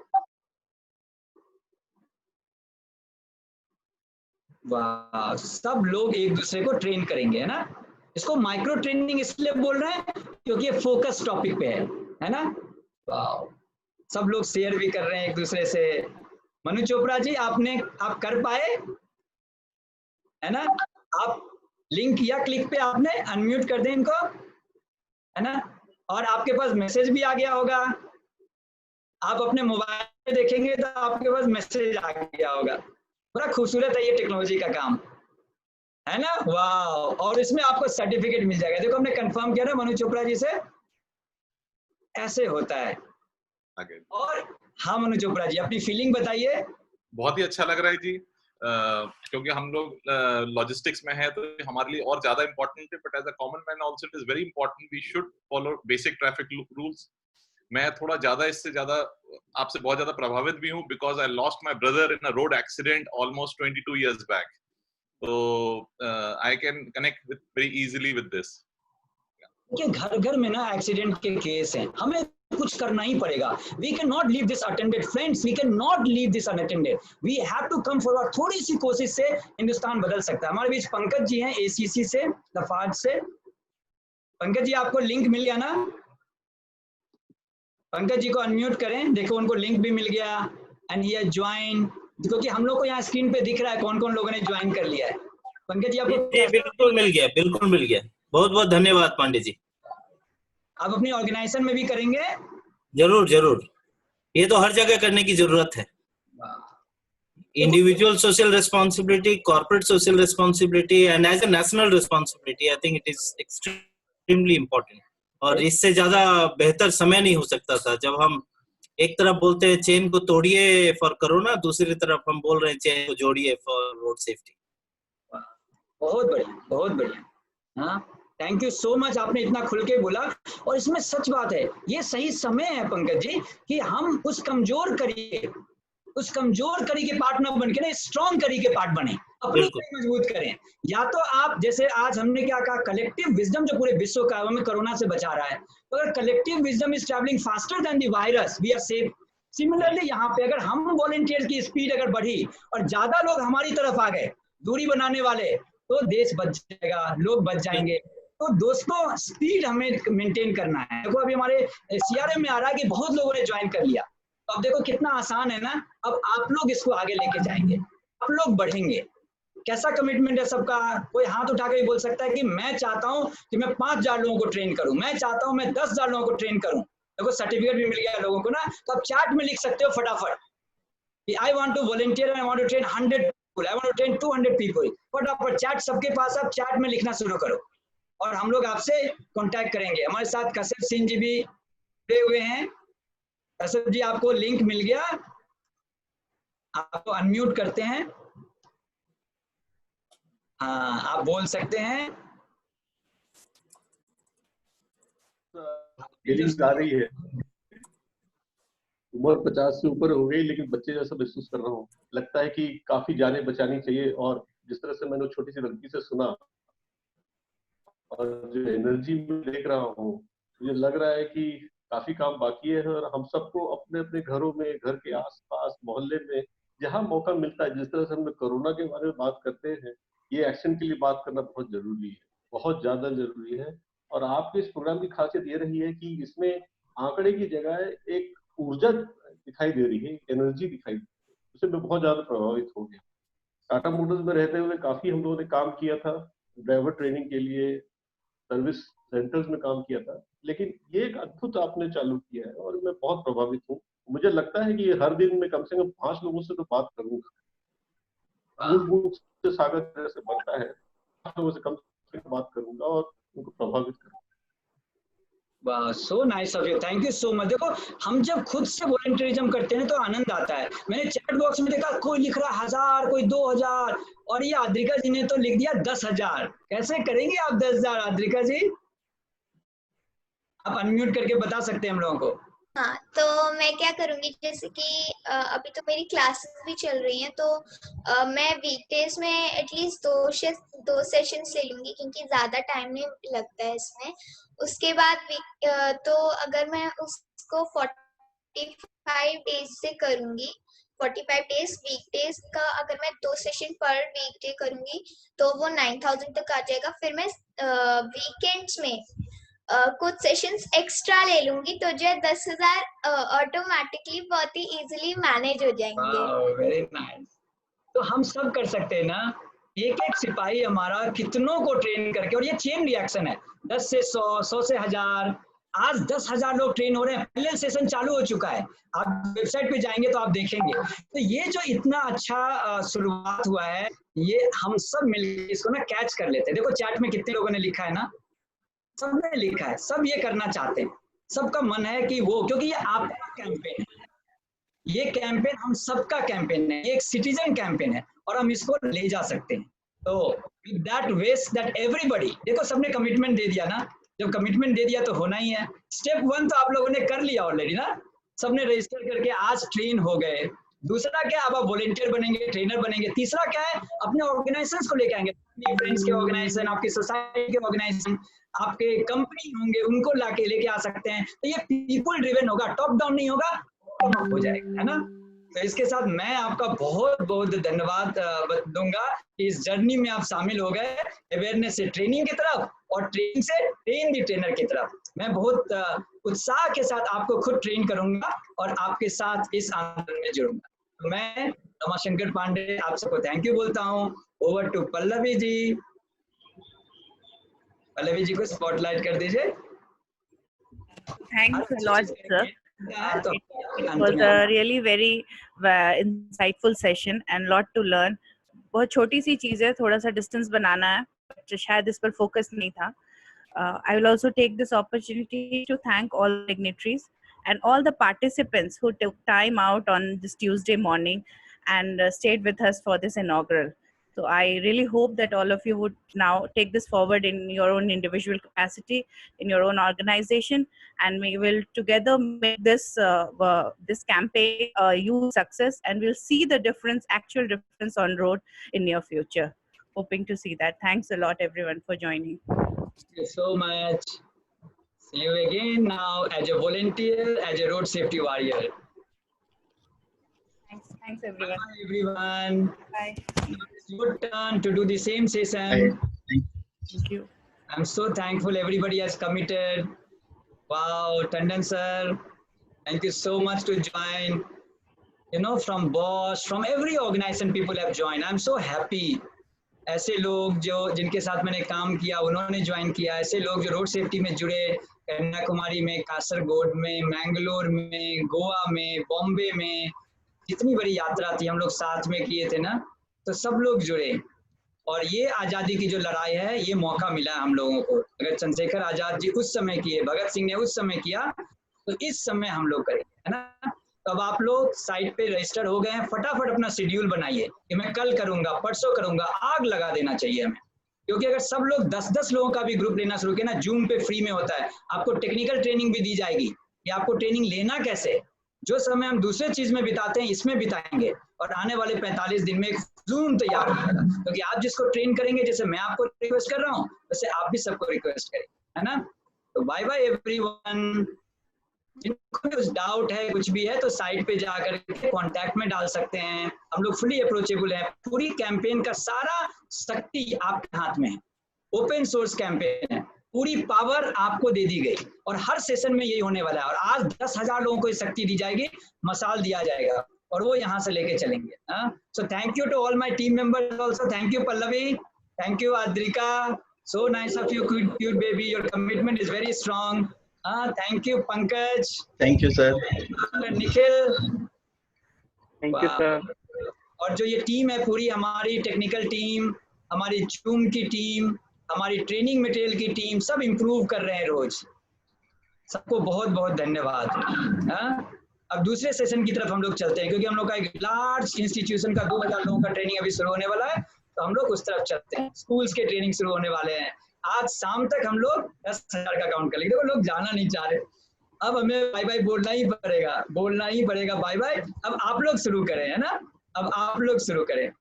वाह, सब लोग एक दूसरे को ट्रेन करेंगे, है ना। इसको माइक्रो ट्रेनिंग इसलिए बोल रहे हैं क्योंकि ये फोकस टॉपिक पे है ना। वाह, सब लोग शेयर भी कर रहे हैं एक दूसरे से। मनु चोपड़ा जी, आप कर पाए, है ना। आप लिंक किया क्लिक पे, आपने अनम्यूट कर दें इनको, है ना। और आपके पास मैसेज भी आ गया होगा, आप अपने मोबाइल पे देखेंगे तो आपके पास मैसेज आ गया होगा। बड़ा खूबसूरत है ये टेक्नोलॉजी का काम, है ना। वाह, और इसमें आपको सर्टिफिकेट मिल जाएगा। देखो हमने कंफर्म किया ना मनु चोपड़ा जी से, ऐसे होता है। और हाँ मनु चोपड़ा जी, अपनी फीलिंग बताइए। बहुत ही अच्छा लग रहा है जी, क्योंकि हम लोग लॉजिस्टिक्स में है तो हमारे लिए और ज्यादा इंपॉर्टेंट है, but as a common man also it is very important we should follow basic traffic rules. मैं थोड़ा ज्यादा इससे ज्यादा आपसे बहुत ज्यादा प्रभावित भी हूँ, because I lost my brother in a road accident almost 22 years back, तो I can connect with very easily with this. घर घर में ना एक्सीडेंट के केस हैं, हमें कुछ करना ही पड़ेगा। We can not leave this attended friends, we can not leave this unattended, we have to come forward. थोड़ी सी कोशिश से हिंदुस्तान बदल सकता है। हमारे बीच पंकज जी हैं ACC से, लफाज से। पंकज जी, आपको लिंक मिल गया ना? पंकज जी को अनम्यूट करें, देखो उनको लिंक भी मिल गया एंड ही हैज ज्वाइन, क्योंकि हम लोग को यहाँ स्क्रीन पे दिख रहा है कौन कौन लोगों ने ज्वाइन कर लिया है। पंकज जी आपको बिल्कुल मिल गया, बिल्कुल मिल गया। बहुत बहुत धन्यवाद पांडे जी। आप अपनी ऑर्गेनाइजेशन में भी करेंगे? जरूर जरूर। ये तो हर जगह करने की जरूरत है। Individual social responsibility, corporate social responsibility, and as a national responsibility, I think it is extremely important. और इससे ज्यादा बेहतर समय नहीं हो सकता था जब हम एक तरफ बोलते हैं चेन को तोड़िए फॉर कोरोना, दूसरी तरफ हम बोल रहे हैं चेन को जोड़िए फॉर रोड सेफ्टी। बहुत बढ़िया, बहुत बढ़िया। हाँ, थैंक यू सो मच, आपने इतना खुल के बोला। और इसमें सच बात है, ये सही समय है पंकज जी कि हम उस कमजोर कड़ी के पार्ट न बन के ना स्ट्रॉन्ग कड़ी के पार्ट बने, अपनी मजबूत करें। या तो आप जैसे आज हमने क्या कहा, कलेक्टिव विजडम जो पूरे विश्व का हमें कोरोना से बचा रहा है, तो अगर collective wisdom is travelling faster than the virus, we are safe. Similarly यहाँ पे अगर हम वॉलंटियर्स की स्पीड अगर बढ़ी और ज्यादा लोग हमारी तरफ आ गए, दूरी बनाने वाले, तो देश बच जाएगा, लोग बच जाएंगे। तो दोस्तों, स्पीड हमें मेंटेन करना है। देखो अभी हमारे सीआरएम में आ रहा है कि बहुत लोगों ने ज्वाइन कर लिया, तो अब देखो कितना आसान है ना। अब आप लोग इसको आगे लेके जाएंगे, आप लोग बढ़ेंगे। कैसा कमिटमेंट है सबका? कोई हाथ उठा के भी बोल सकता है कि मैं चाहता हूं कि मैं 5000 लोगों को ट्रेन करूं, मैं चाहता हूं मैं 10,000 लोगों को ट्रेन करूं। देखो सर्टिफिकेट भी मिल गया लोगों को ना, तो आप चैट में लिख सकते हो फटाफट कि I want to volunteer, I want to train 100 people, I want to train 200 people. फटाफट चैट सबके पास, आप चैट में लिखना शुरू करो और हम लोग आपसे कांटेक्ट करेंगे। हमारे साथ कश्यप सिंह जी भी जुड़े हुए हैं। कश्यप जी, आपको लिंक मिल गया, आपको अनम्यूट करते हैं। हाँ, आप बोल सकते हैं। फीलिंग्स आ रही है, उम्र 50 से ऊपर हो गई लेकिन बच्चे जैसा महसूस कर रहा हूँ। लगता है कि काफी जानें बचानी चाहिए, और जिस तरह से मैंने छोटी सी लड़की से सुना और जो एनर्जी में देख रहा हूँ, मुझे लग रहा है कि काफी काम बाकी है। और हम सबको अपने अपने घरों में, घर के आसपास, मोहल्ले में जहाँ मौका मिलता है, जिस तरह से हम लोग कोरोना के बारे में बात करते हैं, ये एक्शन के लिए बात करना बहुत जरूरी है, बहुत ज्यादा जरूरी है। और आपके इस प्रोग्राम की खासियत ये रही है कि इसमें आंकड़े की जगह एक ऊर्जा दिखाई दे रही है, एनर्जी दिखाई दे रही है। उससे मैं बहुत ज्यादा प्रभावित हो गया। टाटा मोटर्स में रहते हुए काफी हम लोगों ने काम किया था, ड्राइवर ट्रेनिंग के लिए सर्विस सेंटर्स में काम किया था, लेकिन ये एक अद्भुत आपने चालू किया है और मैं बहुत प्रभावित हूँ। मुझे लगता है कि हर दिन मैं कम से कम 5 लोगों से तो बात करूंगा, से सागर से बनता है, 5 लोगों से कम से कम बात करूंगा और उनको प्रभावित करूंगा। So nice of you, thank you so much. देखो, हम जब खुद से वॉलंटियरिज्म करते हैं तो आनंद आता है। मैंने चैट बॉक्स में देखा कोई लिख रहा 1000, कोई 2000, और ये आद्रिका जी ने तो लिख दिया 10,000। कैसे करेंगे आप 10,000 आद्रिका जी? आप अनम्यूट करके बता सकते हैं हम लोगों को। हाँ, तो मैं क्या करूंगी, जैसे कि अभी तो मेरी क्लासेस भी चल रही हैं, तो मैं वीकडेज में एटलीस्ट 2 सेशंस ले लूंगी, क्योंकि ज्यादा टाइम नहीं लगता है इसमें। उसके बाद तो अगर मैं उसको 45 डेज से करूंगी, 45 डेज वीकडेज का अगर मैं 2 सेशन पर वीकडे करूंगी तो वो 9,000 तक आ जाएगा। फिर मैं वीकेंड्स में कुछ सेशंस एक्स्ट्रा ले लूंगी, तो जो 10,000 ऑटोमेटिकली बहुत ही इजीली मैनेज हो जाएंगे। Very nice. तो हम सब कर सकते हैं ना, एक एक सिपाही हमारा कितनों को ट्रेन करके, और ये चेन रिएक्शन है, 10 से 100, 100 से 1000, आज 10,000 लोग ट्रेन हो रहे हैं। पहले सेशन चालू हो चुका है, आप वेबसाइट पे जाएंगे तो आप देखेंगे। तो ये जो इतना अच्छा शुरुआत हुआ है, ये हम सब मिलकर इसको ना कैच कर लेते हैं। देखो चैट में कितने लोगों ने लिखा है ना, सबने लिखा है, सब ये करना चाहते हैं, सबका मन है कि वो, क्योंकि ये आपका कैंपेन है, ये कैंपेन हम सबका कैंपेन है, ये एक सिटीजन कैंपेन है और हम इसको ले जा सकते हैं। तो दैट वेस दैट एवरीबॉडी, देखो सबने कमिटमेंट दे दिया ना, जब कमिटमेंट दे दिया तो होना ही है। स्टेप 1 तो आप लोगों ने कर लिया ऑलरेडी ना, सबने रजिस्टर करके आज ट्रेन हो गए। दूसरा क्या, अब आप वॉलंटियर बनेंगे, ट्रेनर बनेंगे। तीसरा क्या है, अपने ऑर्गेनाइजेशंस को लेके आएंगे, फ्रेंड्स के ऑर्गेनाइजेशन, आपकी सोसाइटी के ऑर्गेनाइजेशन, आपके कंपनी होंगे, उनको लाके लेके आ सकते हैं। तो ये पीपल ड्रिवन होगा, टॉप डाउन नहीं होगा, हो जाएगा, है ना। तो इसके साथ मैं आपका बहुत बहुत धन्यवाद दूंगा कि इस जर्नी में आप शामिल हो गए, अवेयरनेस से ट्रेनिंग की तरफ और ट्रेनिंग से ट्रेन दी ट्रेनर की तरफ। मैं बहुत उत्साह के साथ आपको खुद ट्रेन करूंगा और आपके साथ इस आंदोलन में जुड़ूंगा। तो मैं रमाशंकर पांडे आप सबको थैंक यू बोलता हूँ। Over to Pallavi ji. पल्लवी जी को स्पॉटलाइट कर दीजिए। Thanks a lot sir. It was a really very insightful session and lot to learn. बहुत छोटी सी चीज है, थोड़ा सा डिस्टेंस बनाना है, but शायद इस पर फोकस नहीं था. I will also take this opportunity to thank all dignitaries and all the participants who took time out on this Tuesday morning and stayed with us for this inaugural. So I really hope that all of you would now take this forward in your own individual capacity, in your own organization, and we will together make this this campaign a huge success, and we'll see the difference, actual difference on road in near future. Hoping to see that. Thanks a lot, everyone, for joining. Thank you so much. See you again now as a volunteer, as a road safety warrior. Thanks everyone. Bye everyone. Bye. It's your turn to do the same session. Thank you. I'm so thankful everybody has committed. Wow, Tandon sir, thank you so much to join. You know, from Bosch, from every organization people have joined. I'm so happy. ऐसे लोग जो जिनके साथ मैंने काम किया उन्होंने join किया, ऐसे लोग जो रोड सेफ्टी में जुड़े, कन्याकुमारी में, कासरगोड में, मैंगलोर में, गोवा में, बॉम्बे में, जितनी बड़ी यात्रा थी हम लोग साथ में किए थे ना, तो सब लोग जुड़े. और ये आज़ादी की जो लड़ाई है, ये मौका मिला हम लोगों को. अगर चंद्रशेखर आज़ाद जी उस समय किए, भगत सिंह ने उस समय किया, तो इस समय हम लोग करेंगे, है ना. तो अब आप लोग साइट पे रजिस्टर हो गए हैं, फटाफट अपना शेड्यूल बनाइए कि मैं कल करूंगा, परसों करूंगा. आग लगा देना चाहिए हमें, क्योंकि अगर सब लोग 10-10 लोगों का भी ग्रुप लेना शुरू किया ना, जूम पे फ्री में होता है, आपको टेक्निकल ट्रेनिंग भी दी जाएगी कि आपको ट्रेनिंग लेना कैसे. जो समय हम दूसरे चीज में बिताते हैं इसमें बिताएंगे, और आने वाले 45 दिन में एक जूम तैयार हो जाएगा. क्योंकि आप जिसको ट्रेन करेंगे, जैसे मैं आपको रिक्वेस्ट कर रहा हूँ, वैसे आप भी सबको रिक्वेस्ट करें, है ना. तो बाय बाय एवरीवन. जिनको कुछ डाउट है, कुछ भी है, तो साइट पे जाकर के कांटेक्ट में डाल सकते हैं. हम लोग फुली अप्रोचेबल हैं. पूरी कैंपेन का सारा शक्ति आपके हाथ में है. ओपन सोर्स कैंपेन है, पूरी पावर आपको दे दी गई, और हर सेशन में यही होने वाला है. और आज 10,000 लोगों को ये शक्ति दी जाएगी, मसाल दिया जाएगा, और वो यहाँ से लेके चलेंगे. So thank you to all my team members also. Thank you Pallavi, thank you Adrika. So nice of you, cute baby. Your commitment is very strong. Thank you, Pankaj. Thank you, sir. Nikhil. Thank you, sir. और जो ये team है पूरी, हमारी technical team, हमारी zoom की team, हमारी training material की टीम, सब इम्प्रूव कर रहे हैं रोज. सबको बहुत बहुत धन्यवाद. अब दूसरे सेशन की तरफ हम लोग चलते हैं, क्योंकि हम लोग का एक लार्ज इंस्टीट्यूशन का 2000 लोगों का ट्रेनिंग अभी शुरू होने वाला है, तो हम लोग उस तरफ चलते हैं. स्कूल्स के ट्रेनिंग शुरू होने वाले हैं. आज शाम तक हम लोग 10,000 का काउंट कर लेंगे. देखो लोग जाना नहीं चाह रहे, अब हमें बाय बाय बोलना ही पड़ेगा बाय बाय. अब आप लोग शुरू करें, है ना. अब आप लोग शुरू करें,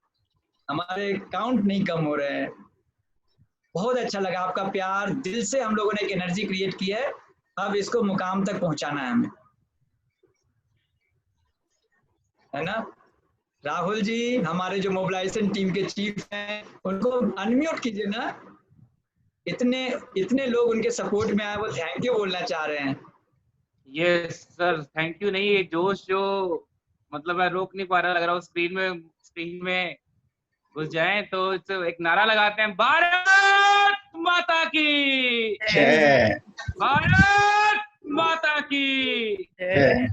हमारे काउंट नहीं कम हो रहे हैं. बहुत अच्छा लगा आपका प्यार, दिल से हम लोगों ने एक एनर्जी क्रिएट की है. अब इसको मुकाम तक पहुंचाना है हमें, है ना. राहुल जी, हमारे जो मोबिलाइजेशन टीम के चीफ हैं, उनको अनम्यूट कीजिए ना. इतने लोग उनके सपोर्ट में आए, वो थैंक यू बोलना चाह रहे हैं. Yes sir, thank you. नहीं, ये जोश जो मतलब मैं रोक नहीं पा रहा, लग रहा हूँ स्क्रीन में घुस जाए तो एक नारा लगाते हैं, भारत माता की जय, भारत माता की जय.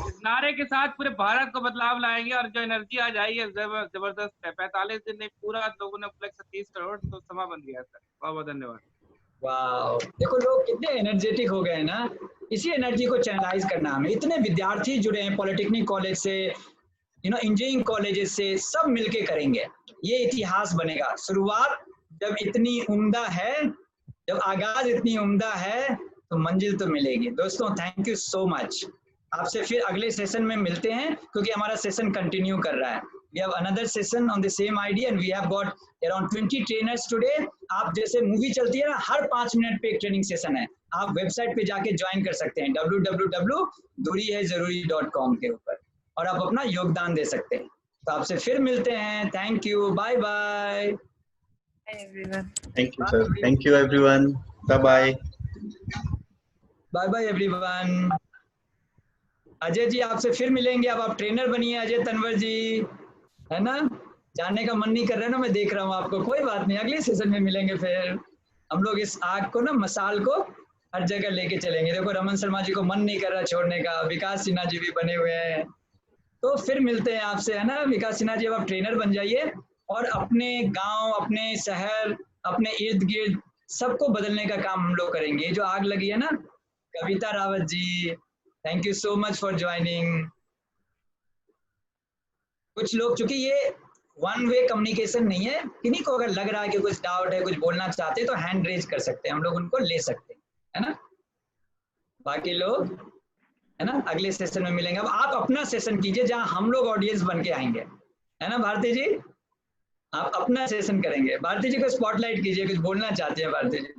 इस नारे के साथ पूरे भारत को बदलाव लाएंगे, और जो एनर्जी आज आई है जबरदस्त है. 45 दिन में पूरा लोगों ने 30 करोड़ तो समा बन गया सर. बहुत बहुत धन्यवाद. वाह, देखो लोग कितने एनर्जेटिक हो गए ना. इसी एनर्जी को चैनलाइज करना हमें. इतने विद्यार्थी जुड़े हैं पॉलिटेक्निक कॉलेज से, इंजीनियरिंग कॉलेजेस से, सब मिलके करेंगे. ये इतिहास बनेगा. शुरुआत जब इतनी उम्दा है, जब आगाज इतनी उम्दा है, तो मंजिल तो मिलेगी. दोस्तों थैंक यू सो मच. आपसे फिर अगले सेशन में मिलते हैं, क्योंकि हमारा सेशन कंटिन्यू कर रहा है. We have another session on the same idea, and we have got around 20 trainers today. आप जैसे मूवी चलती है ना, हर 5 मिनट पे एक ट्रेनिंग सेशन है. आप वेबसाइट पे जाके ज्वाइन कर सकते हैं www.durihaijaruri.com के ऊपर, और आप अपना योगदान दे सकते हैं. तो आपसे फिर मिलते हैं. Thank you. Bye bye. Thank you, sir. Thank you, everyone. Bye bye. Bye bye everyone. Ajay ji, आपसे फिर मिलेंगे. अब आप ट्रेनर बनिए अजय तनवर जी, है ना. जानने का मन नहीं कर रहा है ना, मैं देख रहा हूँ आपको. कोई बात नहीं, अगले सेशन में मिलेंगे. फिर हम लोग इस आग को ना, मसाल को हर जगह लेके चलेंगे। देखो रमन शर्मा जी को मन नहीं कर रहा छोड़ने का, विकास सिन्हा जी भी बने हुए हैं, तो फिर मिलते हैं आपसे, है ना विकास सिन्हा जी। अब आप ट्रेनर बन जाइए और अपने गांव, अपने शहर, अपने इर्द गिर्द सबको बदलने का काम हम लोग करेंगे। जो आग लगी है ना, Kavita Rawat ji, thank you so much for joining. कुछ लोग, चूंकि ये वन वे कम्युनिकेशन नहीं है, किन्हीं को अगर लग रहा है कि कुछ डाउट है, कुछ बोलना चाहते हैं, तो हैंड रेज कर सकते हैं, हम लोग उनको ले सकते हैं, है ना। बाकी लोग, है ना, अगले सेशन में मिलेंगे। अब आप अपना सेशन कीजिए जहां हम लोग ऑडियंस बन के आएंगे, है ना भारती जी, आप अपना सेशन करेंगे। भारती जी को स्पॉटलाइट कीजिए, कुछ बोलना चाहते हैं भारती जी।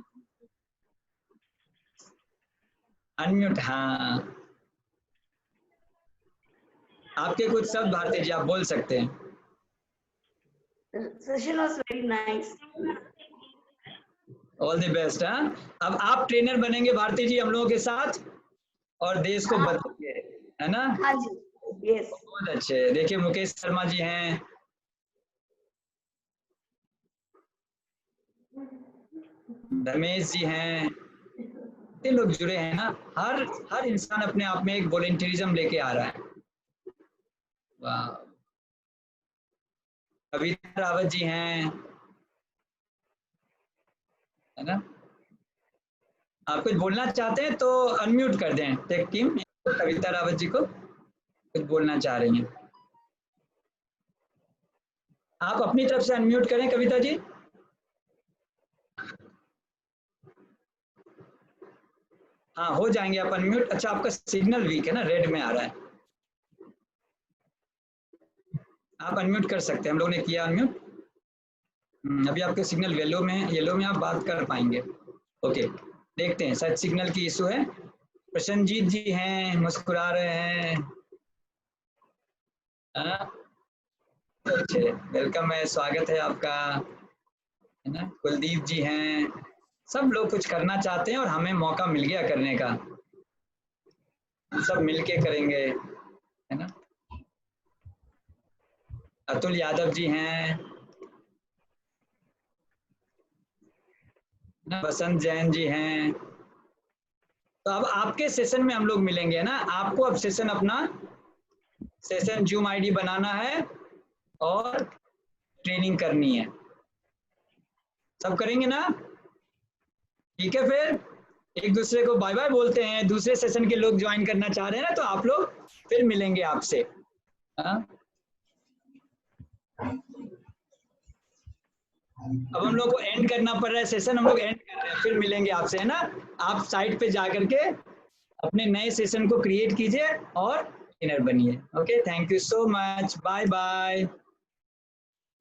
अनम्यूट, हाँ आपके कुछ शब्द भारती जी आप बोल सकते हैं। Session was very nice. All the best. हाँ, अब आप ट्रेनर बनेंगे भारती जी हम लोगों के साथ और देश को बदलेंगे, है ना। हाँ जी, यस। बहुत अच्छे। देखिए मुकेश शर्मा जी हैं, धर्मेश जी हैं, इतने लोग जुड़े हैं ना। हर इंसान अपने आप में एक वॉलंटियरिज्म लेके आ रहा है। वाह। कविता रावत जी हैं, है ना। आप कुछ बोलना चाहते हैं तो अनम्यूट कर दें। टेक टीम कविता रावत जी को कुछ बोलना चाह रही हैं, आप अपनी तरफ से अनम्यूट करें कविता जी। हाँ हो जाएंगे आप अनम्यूट। अच्छा आपका सिग्नल वीक है ना, रेड में आ रहा है। आप अनम्यूट कर सकते हैं, हम लोगों ने किया अनम्यूट। अभी आपके सिग्नल येलो में आप बात कर पाएंगे। ओके, देखते हैं, शायद सिग्नल की इशू है। प्रसन्नजीत जी हैं, मुस्कुरा रहे हैं। अच्छे, वेलकम है, स्वागत है आपका, है ना। कुलदीप जी हैं, सब लोग कुछ करना चाहते हैं और हमें मौका मिल गया करने का, सब मिलके करेंगे, है ना। अतुल यादव जी हैं, बसंत जैन जी हैं। तो अब आपके सेशन में हम लोग मिलेंगे, ना। आपको अब सेशन अपना सेशन जूम आईडी बनाना है और ट्रेनिंग करनी है, सब करेंगे ना। ठीक है, फिर एक दूसरे को बाय बाय बोलते हैं। दूसरे सेशन के लोग ज्वाइन करना चाह रहे हैं ना, तो आप लोग फिर मिलेंगे आपसे। हाँ, अब हम लोग को एंड करना पड़ रहा है सेशन, हम लोग एंड कर रहे हैं, फिर मिलेंगे आपसे, है ना। आप साइट पे जा करके अपने नए सेशन को क्रिएट कीजिए और ट्रेनर बनिए। Okay, thank you so much, bye bye,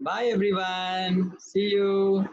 bye everyone, see you.